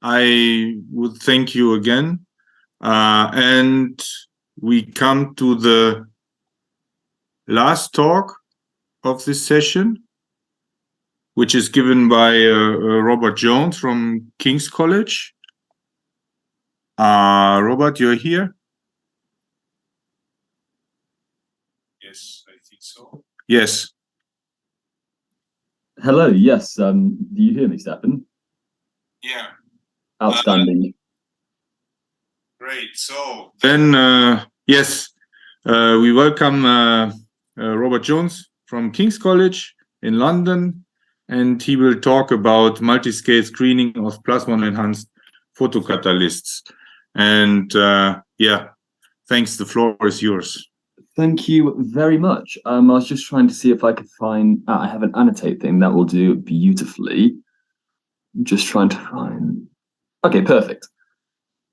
I would thank you again. And we come to the last talk of this session, which is given by Robert Jones from King's College. Robert, you're here? Yes, I think so. Yes. Hello, yes. Do you hear me, Stefan? Yeah. Outstanding. Great. So then, yes, we welcome Robert Jones from King's College in London, and he will talk about multi-scale screening of plasmon-enhanced photocatalysts. And yeah, thanks. The floor is yours. Thank you very much. I was just trying to see if I could find. I have an annotate thing that will do beautifully. I'm just trying to find. Okay, perfect.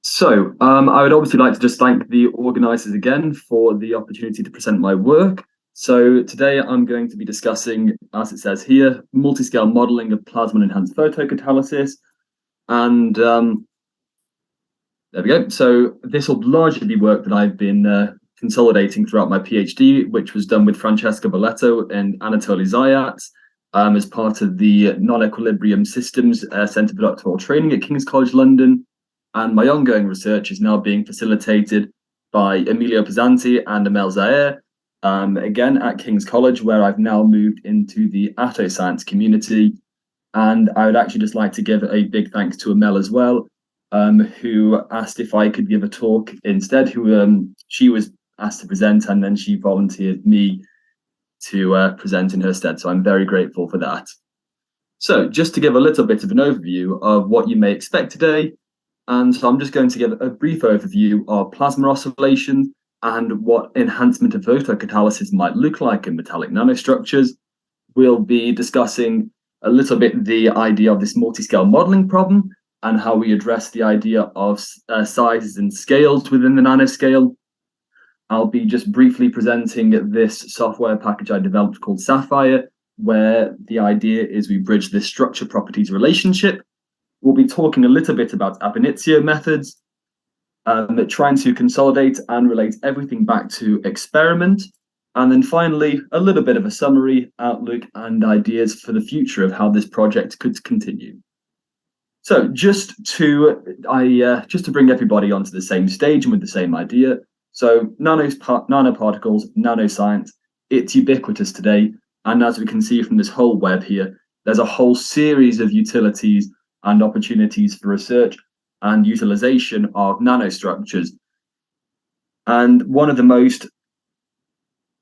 So I would obviously like to just thank the organizers again for the opportunity to present my work. So today I'm going to be discussing, as it says here, multi-scale modeling of plasmon-enhanced photocatalysis. And there we go. So this will largely be work that I've been consolidating throughout my PhD, which was done with Francesca Boletto and Anatoly Zayats as part of the Non-Equilibrium Systems Centre for Doctoral Training at King's College London. And my ongoing research is now being facilitated by Emilio Pesanti and Amel Zaire again at King's College, where I've now moved into the Atto Science community. And I would actually just like to give a big thanks to Amel as well, who asked if I could give a talk instead. She was asked to present, and then she volunteered me to present in her stead. So I'm very grateful for that. So just to give a little bit of an overview of what you may expect today, and so I'm just going to give a brief overview of plasma oscillations and what enhancement of photocatalysis might look like in metallic nanostructures. We'll be discussing a little bit the idea of this multi-scale modeling problem and how we address the idea of sizes and scales within the nanoscale. I'll be just briefly presenting this software package I developed called Sapphire, where the idea is we bridge this structure properties relationship. We'll be talking a little bit about ab initio methods, trying to consolidate and relate everything back to experiment. And then finally, a little bit of a summary, outlook, and ideas for the future of how this project could continue. So just to bring everybody onto the same stage and with the same idea. So nanoparticles, nanoscience, it's ubiquitous today. And as we can see from this whole web here, there's a whole series of utilities and opportunities for research and utilization of nanostructures. And one of the most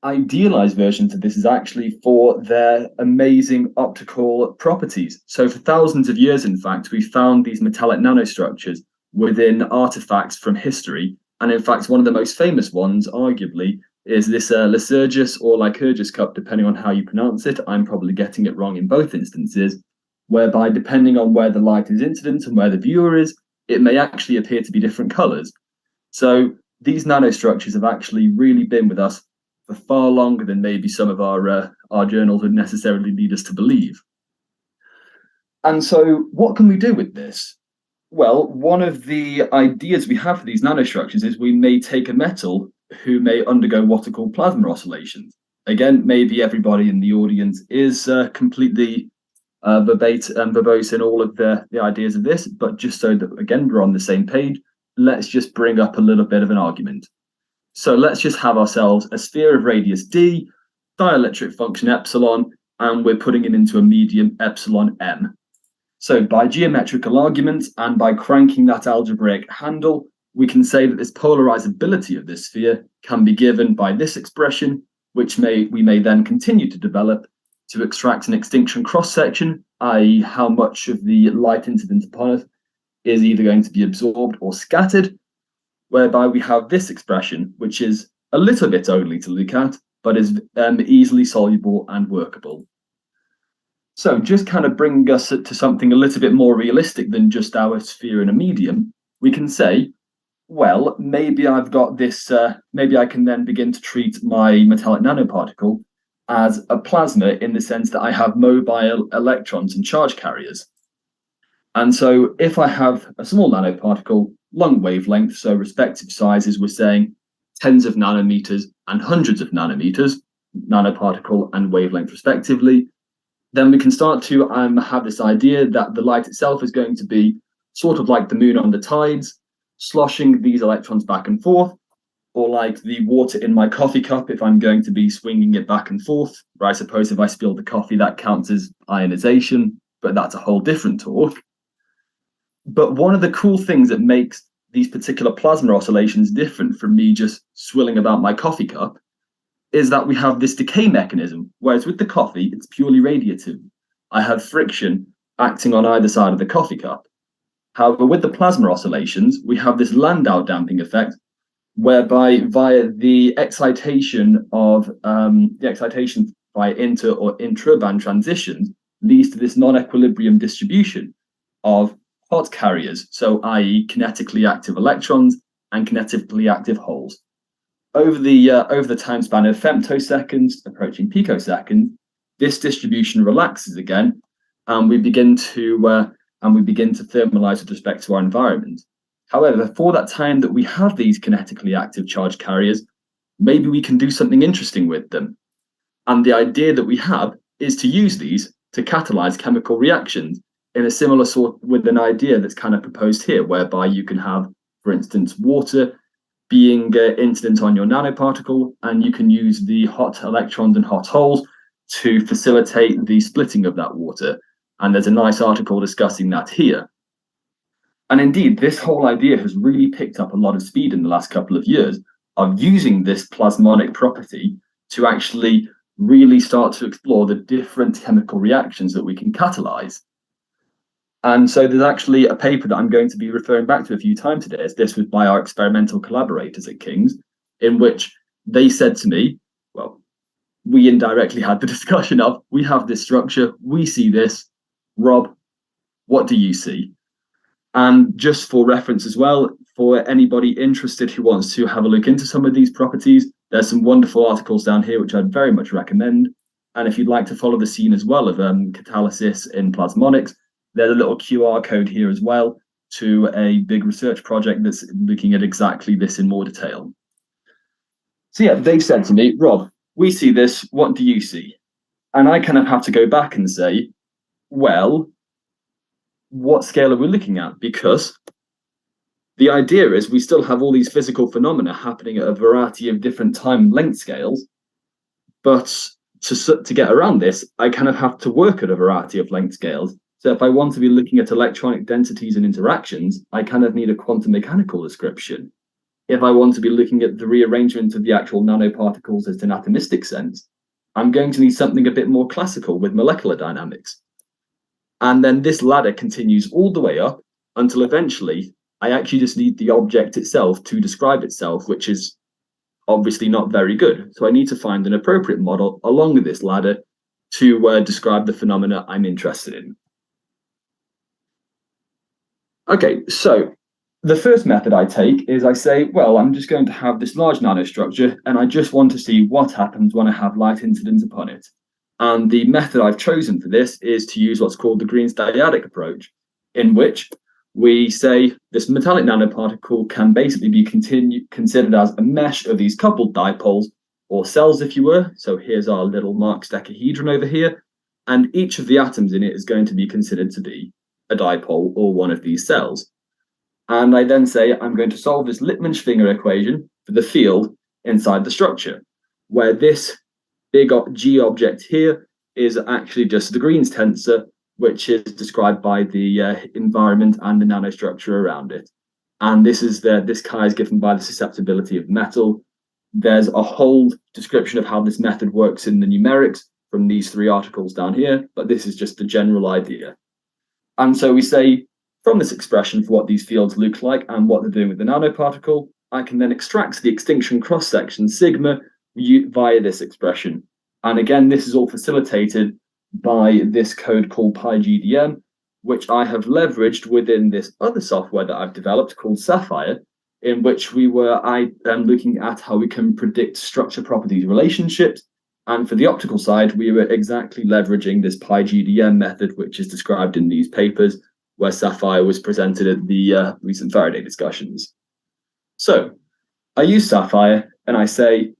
idealized versions of this is actually for their amazing optical properties. So for thousands of years, in fact, we found these metallic nanostructures within artifacts from history. And in fact, one of the most famous ones, arguably, is this Lycurgus or Lycurgus cup, depending on how you pronounce it. I'm probably getting it wrong in both instances, whereby depending on where the light is incident and where the viewer is, it may actually appear to be different colors. So these nanostructures have actually really been with us for far longer than maybe some of our journals would necessarily lead us to believe. And so what can we do with this? Well, one of the ideas we have for these nanostructures is we may take a metal who may undergo what are called plasma oscillations. Again, maybe everybody in the audience is completely verbose in all of the ideas of this, but just so that, again, we're on the same page, let's just bring up a little bit of an argument. So let's just have ourselves a sphere of radius d, dielectric function epsilon, and we're putting it into a medium epsilon m. So by geometrical arguments and by cranking that algebraic handle, we can say that this polarizability of this sphere can be given by this expression, which we may then continue to develop to extract an extinction cross-section, i.e. how much of the light incident upon it is either going to be absorbed or scattered, whereby we have this expression, which is a little bit ugly to look at, but is easily soluble and workable. So just kind of bring us to something a little bit more realistic than just our sphere in a medium, we can say, well, maybe I've got this, maybe I can then begin to treat my metallic nanoparticle as a plasma in the sense that I have mobile electrons and charge carriers. And so if I have a small nanoparticle, long wavelength, so respective sizes, we're saying tens of nanometers and hundreds of nanometers, nanoparticle and wavelength respectively, then we can start to have this idea that the light itself is going to be sort of like the moon on the tides, sloshing these electrons back and forth, or like the water in my coffee cup if I'm going to be swinging it back and forth. Or I suppose if I spill the coffee, that counts as ionization, but that's a whole different talk. But one of the cool things that makes these particular plasma oscillations different from me just swilling about my coffee cup is that we have this decay mechanism, whereas with the coffee, it's purely radiative. I have friction acting on either side of the coffee cup. However, with the plasma oscillations, we have this Landau damping effect, whereby via the excitation of by inter or intraband transitions leads to this non-equilibrium distribution of hot carriers, so i.e. kinetically active electrons and kinetically active holes. Over the time span of femtoseconds approaching picoseconds, this distribution relaxes again, and we begin to thermalize with respect to our environment. However, for that time that we have these kinetically active charge carriers, maybe we can do something interesting with them. And the idea that we have is to use these to catalyze chemical reactions in a similar sort with an idea that's kind of proposed here, whereby you can have, for instance, water being incident on your nanoparticle, and you can use the hot electrons and hot holes to facilitate the splitting of that water. And there's a nice article discussing that here. And indeed, this whole idea has really picked up a lot of speed in the last couple of years of using this plasmonic property to actually really start to explore the different chemical reactions that we can catalyze. And so there's actually a paper that I'm going to be referring back to a few times today, as this was by our experimental collaborators at King's, in which they said to me, well, we indirectly had the discussion of, we have this structure, we see this, Rob, what do you see? And just for reference as well, for anybody interested who wants to have a look into some of these properties, there's some wonderful articles down here, which I'd very much recommend. And if you'd like to follow the scene as well of catalysis in plasmonics, there's a little QR code here as well to a big research project that's looking at exactly this in more detail. So yeah, they said to me, Rob, we see this, what do you see? And I kind of have to go back and say, well, what scale are we looking at? Because the idea is we still have all these physical phenomena happening at a variety of different time and length scales, but to get around this, I kind of have to work at a variety of length scales. So if I want to be looking at electronic densities and interactions, I kind of need a quantum mechanical description. If I want to be looking at the rearrangement of the actual nanoparticles as an atomistic sense, I'm going to need something a bit more classical with molecular dynamics. And then this ladder continues all the way up until eventually I actually just need the object itself to describe itself, which is obviously not very good. So I need to find an appropriate model along this ladder to describe the phenomena I'm interested in. Okay, so the first method I take is I say, well, I'm just going to have this large nanostructure and I just want to see what happens when I have light incidence upon it. And the method I've chosen for this is to use what's called the Green's dyadic approach, in which we say this metallic nanoparticle can basically be considered as a mesh of these coupled dipoles, or cells if you were. So here's our little Marx decahedron over here, and each of the atoms in it is going to be considered to be a dipole or one of these cells. And I then say I'm going to solve this Lippmann-Schwinger equation for the field inside the structure, where this big G object here is actually just the Green's tensor, which is described by the environment and the nanostructure around it. And this chi is given by the susceptibility of metal. There's a whole description of how this method works in the numerics from these three articles down here, but this is just the general idea. And so we say, from this expression for what these fields look like and what they're doing with the nanoparticle, I can then extract the extinction cross-section sigma via this expression. And again, this is all facilitated by this code called PyGDM, which I have leveraged within this other software that I've developed called Sapphire, in which I am looking at how we can predict structure properties relationships. And for the optical side, we were exactly leveraging this PyGDM method, which is described in these papers, where Sapphire was presented at the recent Faraday discussions. So I use Sapphire and I say,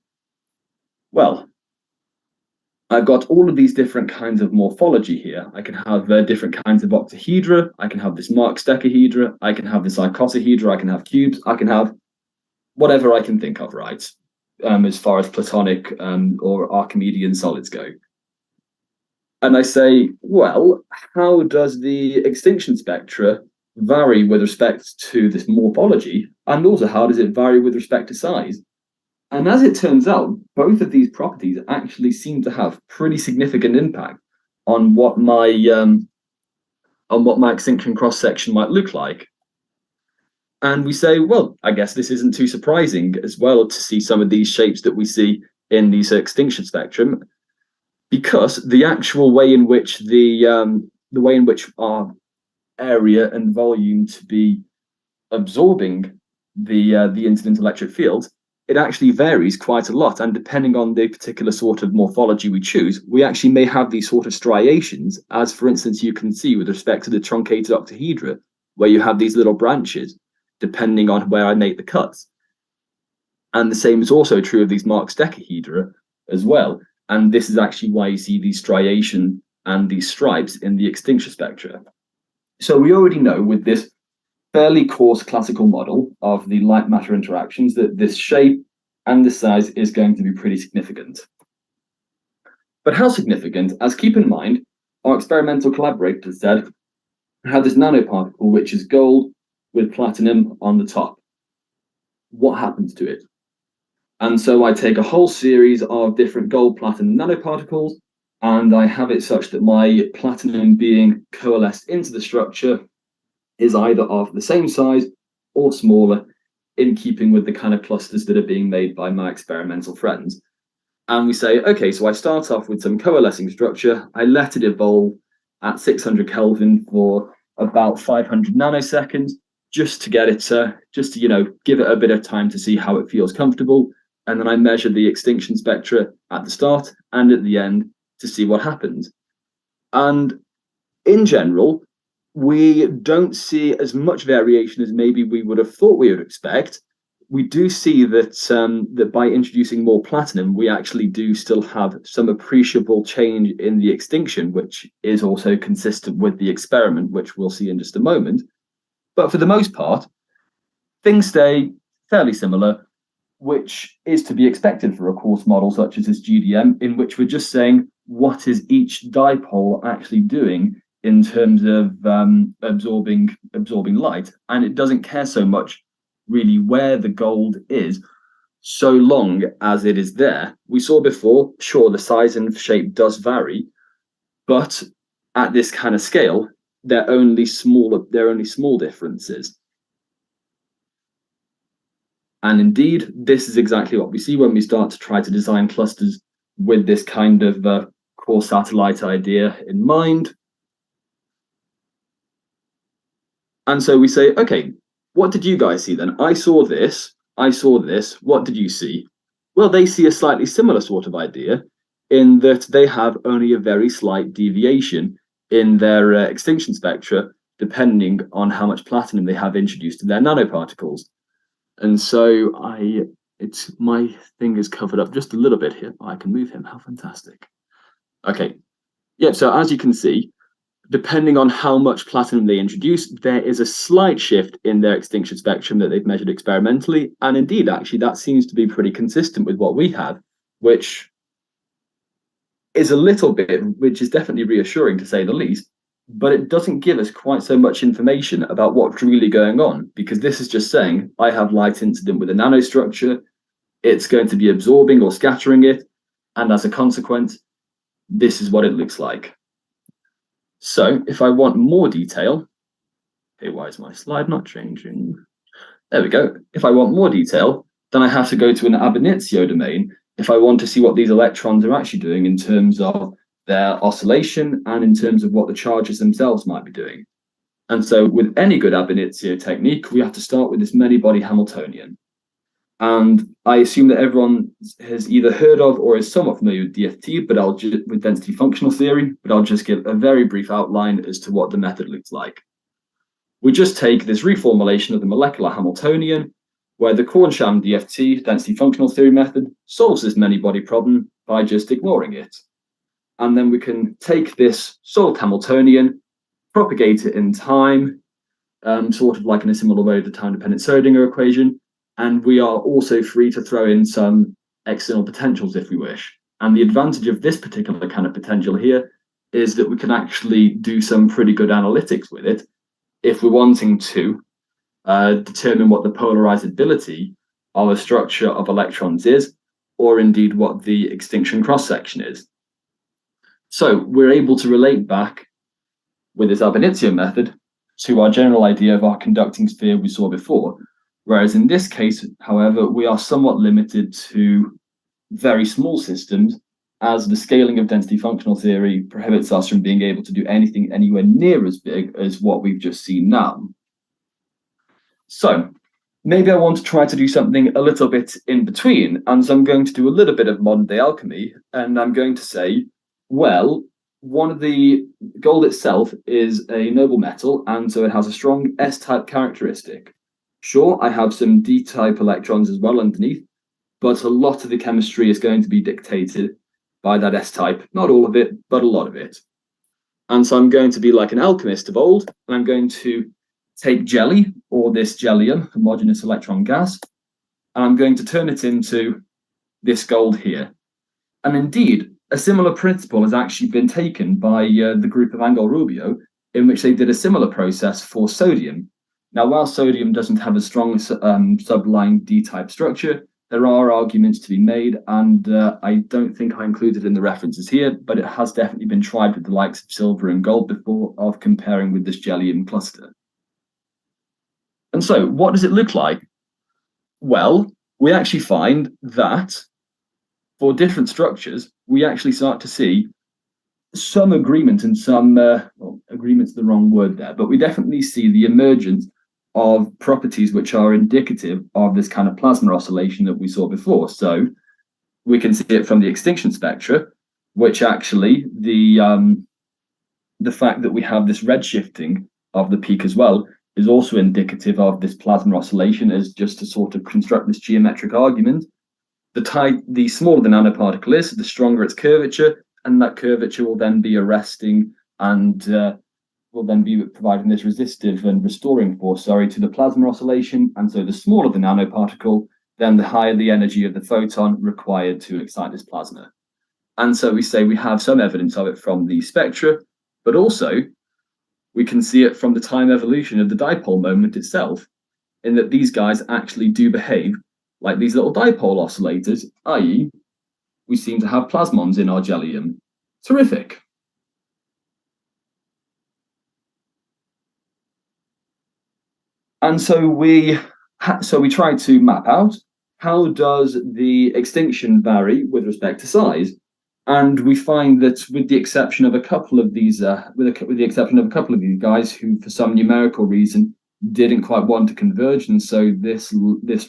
well, I've got all of these different kinds of morphology here. I can have different kinds of octahedra. I can have this Marx decahedra. I can have this icosahedra. I can have cubes. I can have whatever I can think of, right? As far as Platonic or Archimedean solids go. And I say, well, how does the extinction spectra vary with respect to this morphology? And also, how does it vary with respect to size? And as it turns out, both of these properties actually seem to have pretty significant impact on what my extinction cross-section might look like. And we say, well, I guess this isn't too surprising as well to see some of these shapes that we see in these extinction spectrum, because the actual way in which the way in which our area and volume to be absorbing the incident electric field, it actually varies quite a lot. And depending on the particular sort of morphology we choose, we actually may have these sort of striations, as for instance, you can see with respect to the truncated octahedra, where you have these little branches, depending on where I make the cuts. And the same is also true of these Marx decahedra as well. And this is actually why you see these striation and these stripes in the extinction spectra. So we already know with this fairly coarse classical model of the light matter interactions that this shape and this size is going to be pretty significant. But how significant? As keep in mind, our experimental collaborators said had this nanoparticle which is gold with platinum on the top. What happens to it? And so I take a whole series of different gold platinum nanoparticles, and I have it such that my platinum being coalesced into the structure is either of the same size or smaller, in keeping with the kind of clusters that are being made by my experimental friends. And we say, okay, so I start off with some coalescing structure, I let it evolve at 600 Kelvin for about 500 nanoseconds, just to get it give it a bit of time to see how it feels comfortable. And then I measure the extinction spectra at the start and at the end to see what happens. And in general, we don't see as much variation as maybe we would have thought we would expect. We do see that that by introducing more platinum, we actually do still have some appreciable change in the extinction, which is also consistent with the experiment, which we'll see in just a moment. But for the most part, things stay fairly similar, which is to be expected for a coarse model such as this GDM, in which we're just saying, what is each dipole actually doing in terms of absorbing light? And it doesn't care so much really where the gold is, so long as it is there. We saw before, sure, the size and shape does vary, but at this kind of scale, they're only small differences. And indeed, this is exactly what we see when we start to try to design clusters with this kind of core satellite idea in mind. And so we say, okay, what did you guys see then? I saw this, what did you see? Well, they see a slightly similar sort of idea in that they have only a very slight deviation in their extinction spectra, depending on how much platinum they have introduced to their nanoparticles. And so my thing is covered up just a little bit here. I can move him, how fantastic. Okay, yeah, so as you can see, depending on how much platinum they introduce, there is a slight shift in their extinction spectrum that they've measured experimentally. And indeed, actually, that seems to be pretty consistent with what we have, which is definitely reassuring to say the least, but it doesn't give us quite so much information about what's really going on, because this is just saying, I have light incident with a nanostructure, it's going to be absorbing or scattering it, and as a consequence, this is what it looks like. So if I want more detail, okay, why is my slide not changing? There we go. If I want more detail, then I have to go to an ab initio domain if I want to see what these electrons are actually doing in terms of their oscillation and in terms of what the charges themselves might be doing. And so with any good ab initio technique, we have to start with this many-body Hamiltonian. And I assume that everyone has either heard of or is somewhat familiar with DFT, with density functional theory, but I'll just give a very brief outline as to what the method looks like. We just take this reformulation of the molecular Hamiltonian, where the Korn-Sham DFT, density functional theory method, solves this many-body problem by just ignoring it. And then we can take this solved Hamiltonian, propagate it in time, sort of like in a similar way to the time-dependent Schrödinger equation, and we are also free to throw in some external potentials if we wish. And the advantage of this particular kind of potential here is that we can actually do some pretty good analytics with it if we're wanting to determine what the polarizability of a structure of electrons is, or indeed what the extinction cross-section is. So we're able to relate back with this ab initio method to our general idea of our conducting sphere we saw before. Whereas in this case, however, we are somewhat limited to very small systems, as the scaling of density functional theory prohibits us from being able to do anything anywhere near as big as what we've just seen now. So maybe I want to try to do something a little bit in between, and so I'm going to do a little bit of modern day alchemy, and I'm going to say, well, gold itself is a noble metal, and so it has a strong S-type characteristic. Sure, I have some D-type electrons as well underneath, but a lot of the chemistry is going to be dictated by that S-type. Not all of it, but a lot of it. And so I'm going to be like an alchemist of old, and I'm going to take jelly, or this jellium, homogeneous electron gas, and I'm going to turn it into this gold here. And indeed, a similar principle has actually been taken by the group of Angel-Rubio, in which they did a similar process for sodium. Now, while sodium doesn't have a strong subline D-type structure, there are arguments to be made, and I don't think I included in the references here, but it has definitely been tried with the likes of silver and gold before, of comparing with this jellium cluster. And so, what does it look like? Well, we actually find that for different structures, we actually start to see some agreement and some, well, agreement's the wrong word there, but we definitely see the emergence of properties which are indicative of this kind of plasma oscillation that we saw before. So we can see it from the extinction spectra, which actually the fact that we have this redshifting of the peak as well is also indicative of this plasma oscillation, as just to sort of construct this geometric argument. The smaller the nanoparticle is, the stronger its curvature, and that curvature will then be arresting and will then be providing this resistive and restoring force, to the plasma oscillation. And so the smaller the nanoparticle, then the higher the energy of the photon required to excite this plasma. And so we say we have some evidence of it from the spectra, but also we can see it from the time evolution of the dipole moment itself, in that these guys actually do behave like these little dipole oscillators, i.e., we seem to have plasmons in our jellium. Terrific. And so we try to map out, how does the extinction vary with respect to size? And we find that with the exception of a couple of these, guys who, for some numerical reason, didn't quite want to converge, and so this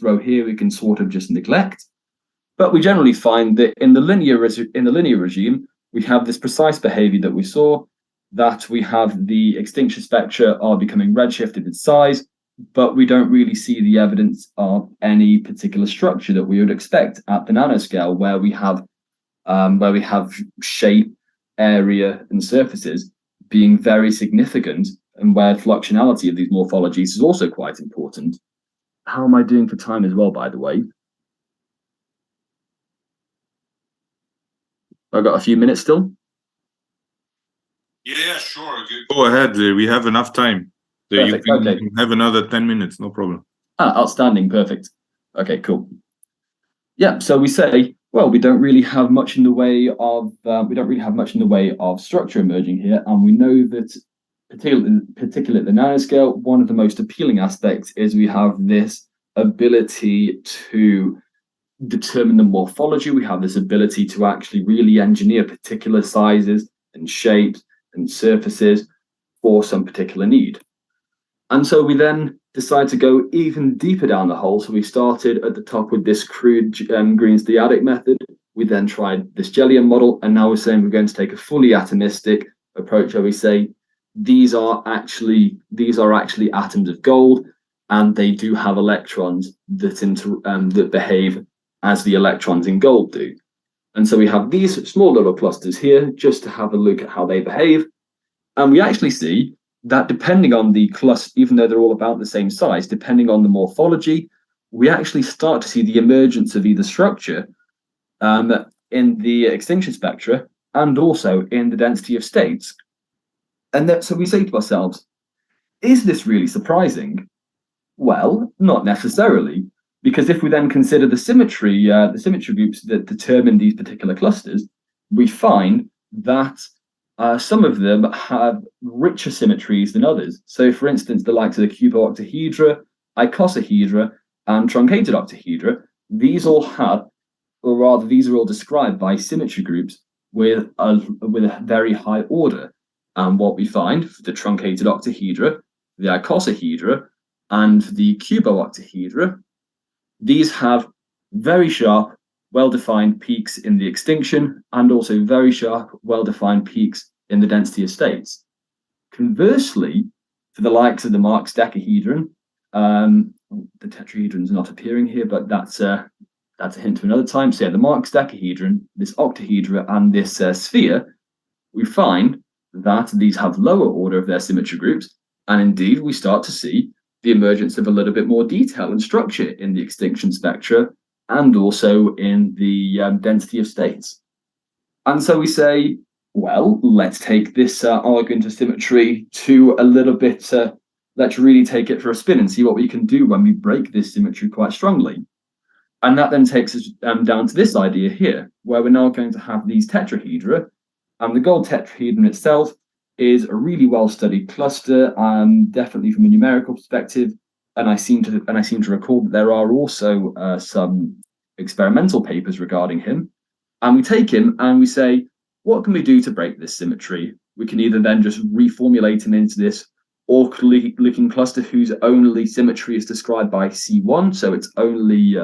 row here we can sort of just neglect. But we generally find that in the linear regime, we have this precise behavior that we saw, that we have the extinction spectra are becoming redshifted in size, but we don't really see the evidence of any particular structure that we would expect at the nanoscale, where we have shape, area, and surfaces being very significant, and where fluctuality of these morphologies is also quite important. How am I doing for time as well, by the way? I've got a few minutes still. Yeah, sure. Go ahead. We have enough time. So you can have another 10 minutes, no problem. Outstanding, perfect. Okay, cool. Yeah, so we say, well, we don't really have much in the way of structure emerging here, and we know that particularly at the nanoscale, one of the most appealing aspects is we have this ability to determine the morphology. We have this ability to actually really engineer particular sizes and shapes and surfaces for some particular need. And so we then decide to go even deeper down the hole. So we started at the top with this crude Green's dyadic method. We then tried this jellium model, and now we're saying we're going to take a fully atomistic approach, where we say these are actually atoms of gold, and they do have electrons that behave as the electrons in gold do. And so we have these small little clusters here, just to have a look at how they behave. And we actually see that depending on the cluster, even though they're all about the same size, depending on the morphology, we actually start to see the emergence of either structure in the extinction spectra and also in the density of states. And so we say to ourselves, is this really surprising? Well, not necessarily, because if we then consider the symmetry groups that determine these particular clusters, we find that some of them have richer symmetries than others. So, for instance, the likes of the cubooctahedra, icosahedra, and truncated octahedra, these are all described by symmetry groups with a very high order. And what we find for the truncated octahedra, the icosahedra, and the cubooctahedra, these have very sharp, well-defined peaks in the extinction, and also very sharp, well-defined peaks in the density of states. Conversely, for the likes of the Marx decahedron, the tetrahedron is not appearing here, but that's a hint to another time. So yeah, the Marx decahedron, this octahedra, and this sphere, we find that these have lower order of their symmetry groups, And indeed, we start to see the emergence of a little bit more detail and structure in the extinction spectra, and also in the density of states. And so we say, well, let's take this argument of symmetry to a little bit, let's really take it for a spin and see what we can do when we break this symmetry quite strongly. And that then takes us down to this idea here, where we're now going to have these tetrahedra, and the gold tetrahedron itself is a really well-studied cluster, definitely from a numerical perspective. And I seem to recall that there are also some experimental papers regarding him. And we take him and we say, what can we do to break this symmetry? We can either then just reformulate him into this awkward-looking cluster whose only symmetry is described by C1, so it's only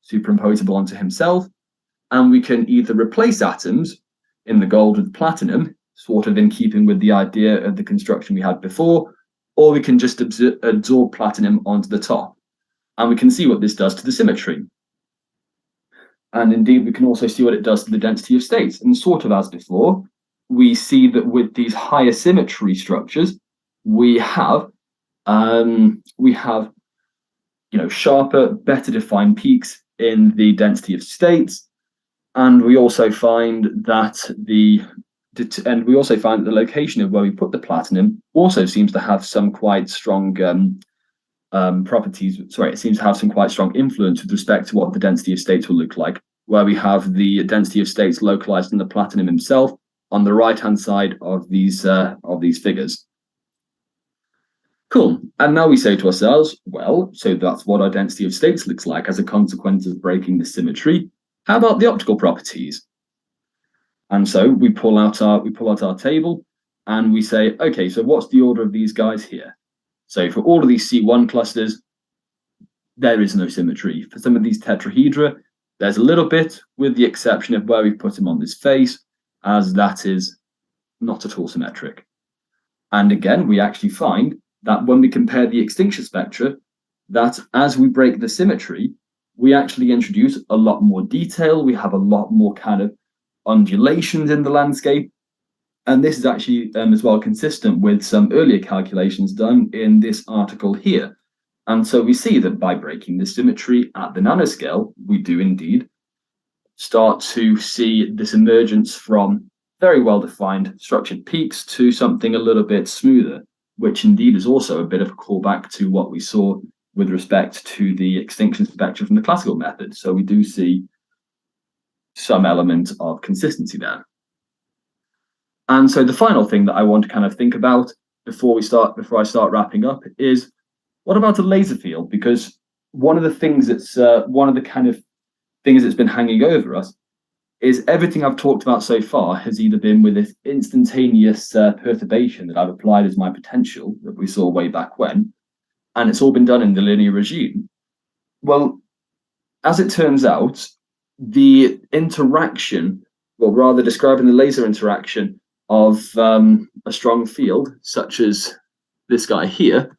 superimposable onto himself. And we can either replace atoms in the gold with platinum, sort of in keeping with the idea of the construction we had before, or we can just absorb platinum onto the top. And we can see what this does to the symmetry. And indeed, we can also see what it does to the density of states. And sort of as before, we see that with these higher symmetry structures, we have sharper, better defined peaks in the density of states. And we also find that the location of where we put the platinum also seems to have some quite strong properties. Sorry, it seems to have some quite strong influence with respect to what the density of states will look like, where we have the density of states localized in the platinum himself on the right-hand side of these figures. Cool. And now we say to ourselves, well, so that's what our density of states looks like as a consequence of breaking the symmetry. How about the optical properties? And so we pull out our table and we say, okay, so what's the order of these guys here? So for all of these C1 clusters, there is no symmetry. For some of these tetrahedra, there's a little bit, with the exception of where we put him on this face, as that is not at all symmetric. And again, we actually find that when we compare the extinction spectra, that as we break the symmetry, we actually introduce a lot more detail. We have a lot more kind of undulations in the landscape. And this is actually as well consistent with some earlier calculations done in this article here. And so we see that by breaking the symmetry at the nanoscale, we do indeed start to see this emergence from very well-defined structured peaks to something a little bit smoother, which indeed is also a bit of a callback to what we saw with respect to the extinction spectra from the classical method. So we do see some element of consistency there. And so the final thing that I want to kind of think about before I start wrapping up is, what about a laser field? Because one of the things that's been hanging over us is everything I've talked about so far has either been with this instantaneous perturbation that I've applied as my potential that we saw way back when, and it's all been done in the linear regime. Well, as it turns out, the interaction, well, rather describing the laser interaction of a strong field, such as this guy here,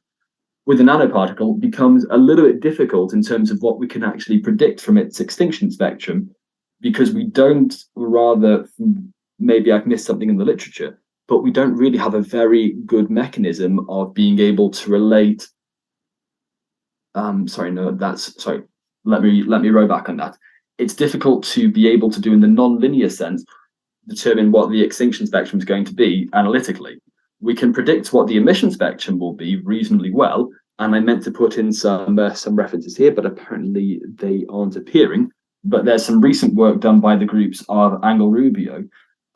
with a nanoparticle becomes a little bit difficult in terms of what we can actually predict from its extinction spectrum, because we don't, rather, maybe I've missed something in the literature, but we don't really have a very good mechanism of being able to relate. Let me row back on that. It's difficult to be able to do in the non-linear sense, determine what the extinction spectrum is going to be analytically. We can predict what the emission spectrum will be reasonably well, and I meant to put in some references here, but apparently they aren't appearing. But there's some recent work done by the groups of Angel Rubio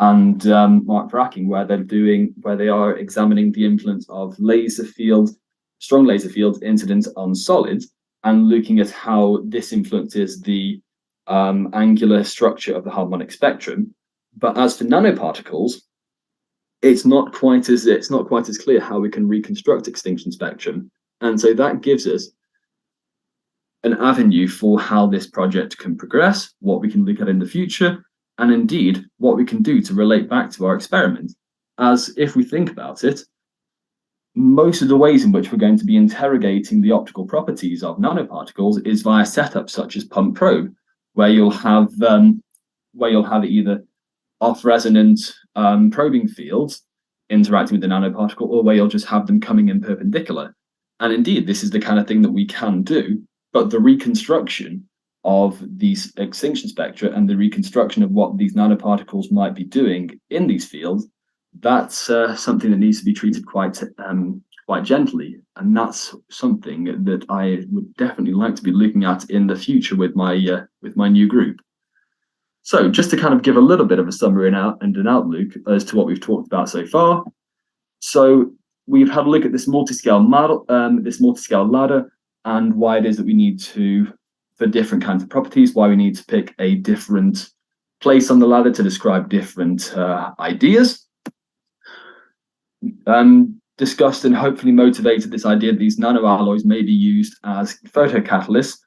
and Mark Vracking, where they are examining the influence of strong laser fields incidence on solids, and looking at how this influences the angular structure of the harmonic spectrum. But as for nanoparticles, it's not quite as clear how we can reconstruct extinction spectrum. And so that gives us an avenue for how this project can progress, what we can look at in the future, and indeed what we can do to relate back to our experiment. As if we think about it, most of the ways in which we're going to be interrogating the optical properties of nanoparticles is via setups such as pump probe, where you'll have either off-resonant probing fields interacting with the nanoparticle, or where you'll just have them coming in perpendicular. And indeed, this is the kind of thing that we can do, but the reconstruction of these extinction spectra and the reconstruction of what these nanoparticles might be doing in these fields, that's something that needs to be treated quite gently, and that's something that I would definitely like to be looking at in the future with my new group. So just to kind of give a little bit of a summary and an outlook as to what we've talked about so far. So we've had a look at this multi-scale model, this multi-scale ladder, and why it is that we need to, for different kinds of properties, why we need to pick a different place on the ladder to describe different ideas. Discussed and hopefully motivated this idea that these nanoalloys may be used as photocatalysts.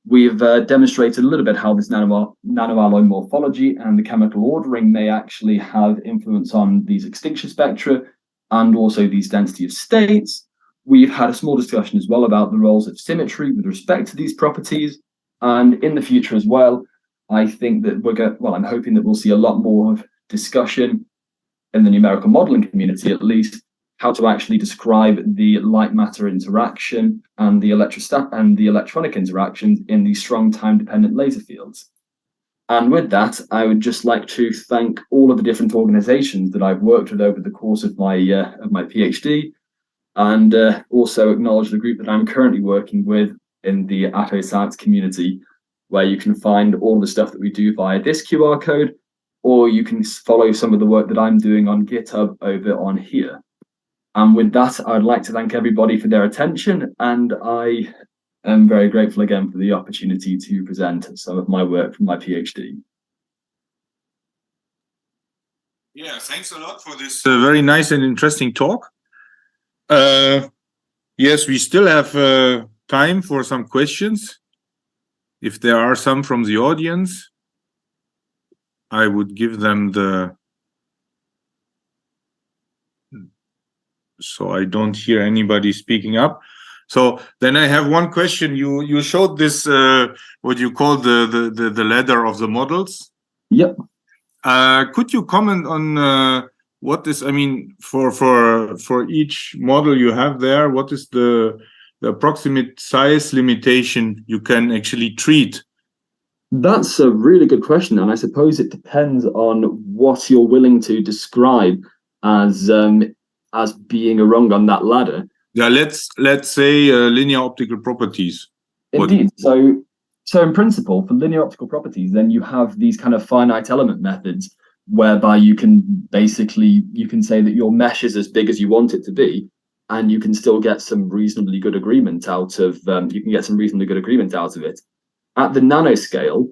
We've demonstrated a little bit how this nanoalloy morphology and the chemical ordering may actually have influence on these extinction spectra and also these density of states. We've had a small discussion as well about the roles of symmetry with respect to these properties. And in the future as well, I think that I'm hoping that we'll see a lot more of discussion in the numerical modeling community, at least, how to actually describe the light-matter interaction and the electronic interactions in these strong time-dependent laser fields. And with that, I would just like to thank all of the different organizations that I've worked with over the course of my PhD, and also acknowledge the group that I'm currently working with in the Atto Science community, where you can find all the stuff that we do via this QR code, or you can follow some of the work that I'm doing on GitHub over on here. And with that, I'd like to thank everybody for their attention, and I am very grateful again for the opportunity to present some of my work from my PhD. Yeah, thanks a lot for this very nice and interesting talk. Yes, we still have time for some questions. If there are some from the audience, I would give them so I don't hear anybody speaking up. So then I have one question. You showed this what you call the ladder of the models. Yep. Could you comment on what is, I mean, for each model you have there, what is the approximate size limitation you can actually treat? That's a really good question, and I suppose it depends on what you're willing to describe as being a rung on that ladder. Yeah, let's say linear optical properties. Indeed. So in principle, for linear optical properties, then you have these kind of finite element methods whereby you can say that your mesh is as big as you want it to be, and you can still get some reasonably good agreement out of it. At the nanoscale,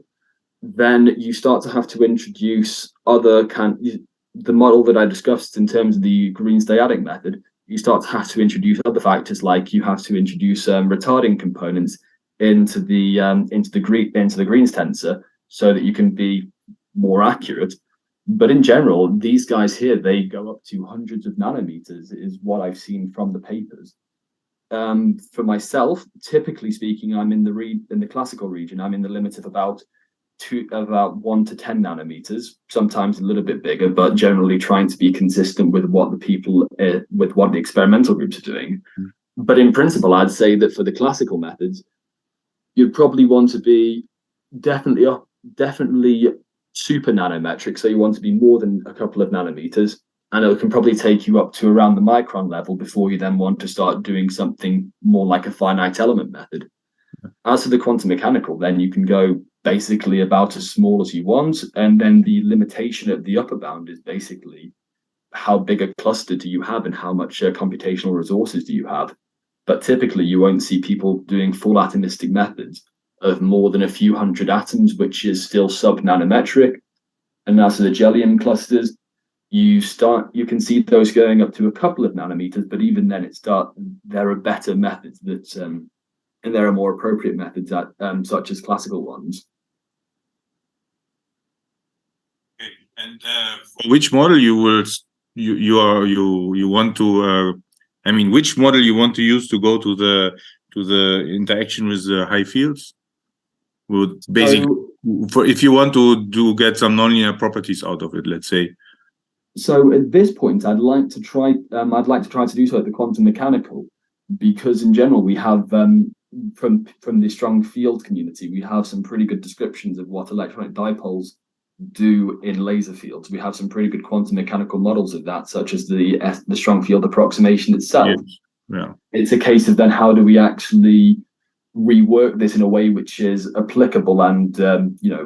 then you start to have to introduce the model that I discussed in terms of the Green's dyadic method. You start to have to introduce other factors, like you have to introduce retarding components into the Green's tensor, so that you can be more accurate. But in general, these guys here, they go up to hundreds of nanometers, is what I've seen from the papers. For myself, typically speaking, I'm in the classical region. I'm in the limit of about 1 to 10 nanometers, sometimes a little bit bigger, but generally trying to be consistent with what the experimental groups are doing. But in principle, I'd say that for the classical methods, you'd probably want to be definitely super nanometric. So you want to be more than a couple of nanometers, and it can probably take you up to around the micron level before you then want to start doing something more like a finite element method. As for the quantum mechanical, then you can go basically about as small as you want, and then the limitation at the upper bound is basically how big a cluster do you have and how much computational resources do you have. But typically you won't see people doing full atomistic methods of more than a few hundred atoms, which is still sub-nanometric. And as for the Jellium clusters, you can see those going up to a couple of nanometers, but even then there are better methods and there are more appropriate methods such as classical ones. Okay. And for which model you want to which model you want to use to go to the interaction with the high fields? Would basically, if you want to get some nonlinear properties out of it, let's say. So at this point, I'd like to try to do so at the quantum mechanical, because in general we have from the strong field community, we have some pretty good descriptions of what electronic dipoles do in laser fields. We have some pretty good quantum mechanical models of that, such as the strong field approximation itself. Yes. Yeah. It's a case of then how do we actually rework this in a way which is applicable and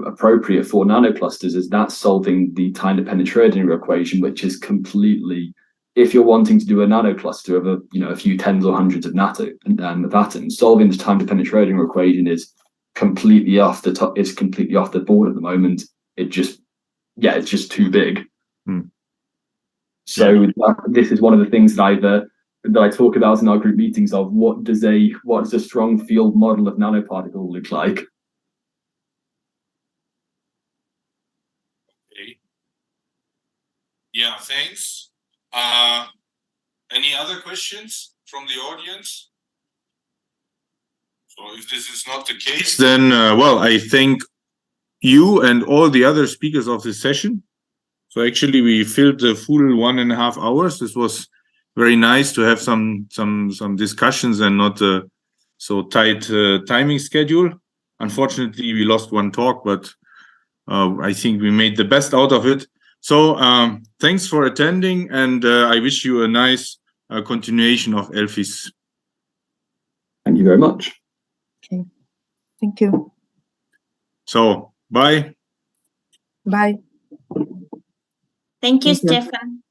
appropriate for nanoclusters? Is that solving the time dependent Schrodinger equation, which is completely, if you're wanting to do a nanocluster of a few tens or hundreds of atoms, solving the time dependent Schrodinger equation is completely off the top. It's completely off the board at the moment. It's just too big. So this is one of the things that I talk about in our group meetings of what does a strong field model of nanoparticle look like? Okay. Yeah, thanks. Any other questions from the audience? So if this is not the case, then I thank you and all the other speakers of this session. So actually we filled the full 1.5 hours. This was very nice to have some discussions and not so tight timing schedule. Unfortunately, we lost one talk, but I think we made the best out of it. So thanks for attending, and I wish you a nice continuation of LPHYS. Thank you very much. Okay, thank you. So bye. Bye. Thank you, Thank you. Stefan.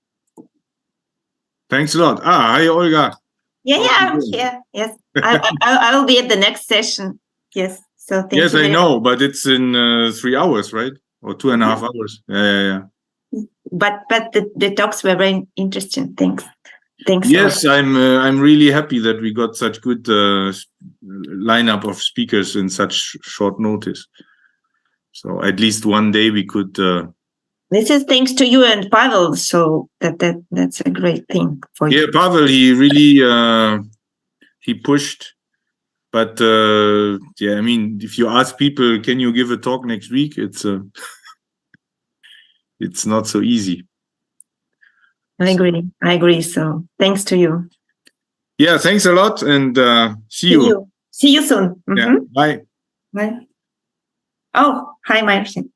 Thanks a lot. Hi, Olga. Yeah, I'm here. Yes, I will be at the next session. Yes, so thank you. Yes, I know, but it's in 3 hours, right? Or 2.5 hours. Yeah. But the talks were very interesting. Thanks. Yes, I'm really happy that we got such good lineup of speakers in such short notice. So at least one day we could. This is thanks to you and Pavel. So that's a great thing for you. Yeah, Pavel, he really he pushed. But I mean, if you ask people, can you give a talk next week? It's not so easy. I agree. So thanks to you. Yeah, thanks a lot, and see you. See you soon. Yeah, bye. Bye. Oh, hi, Martin.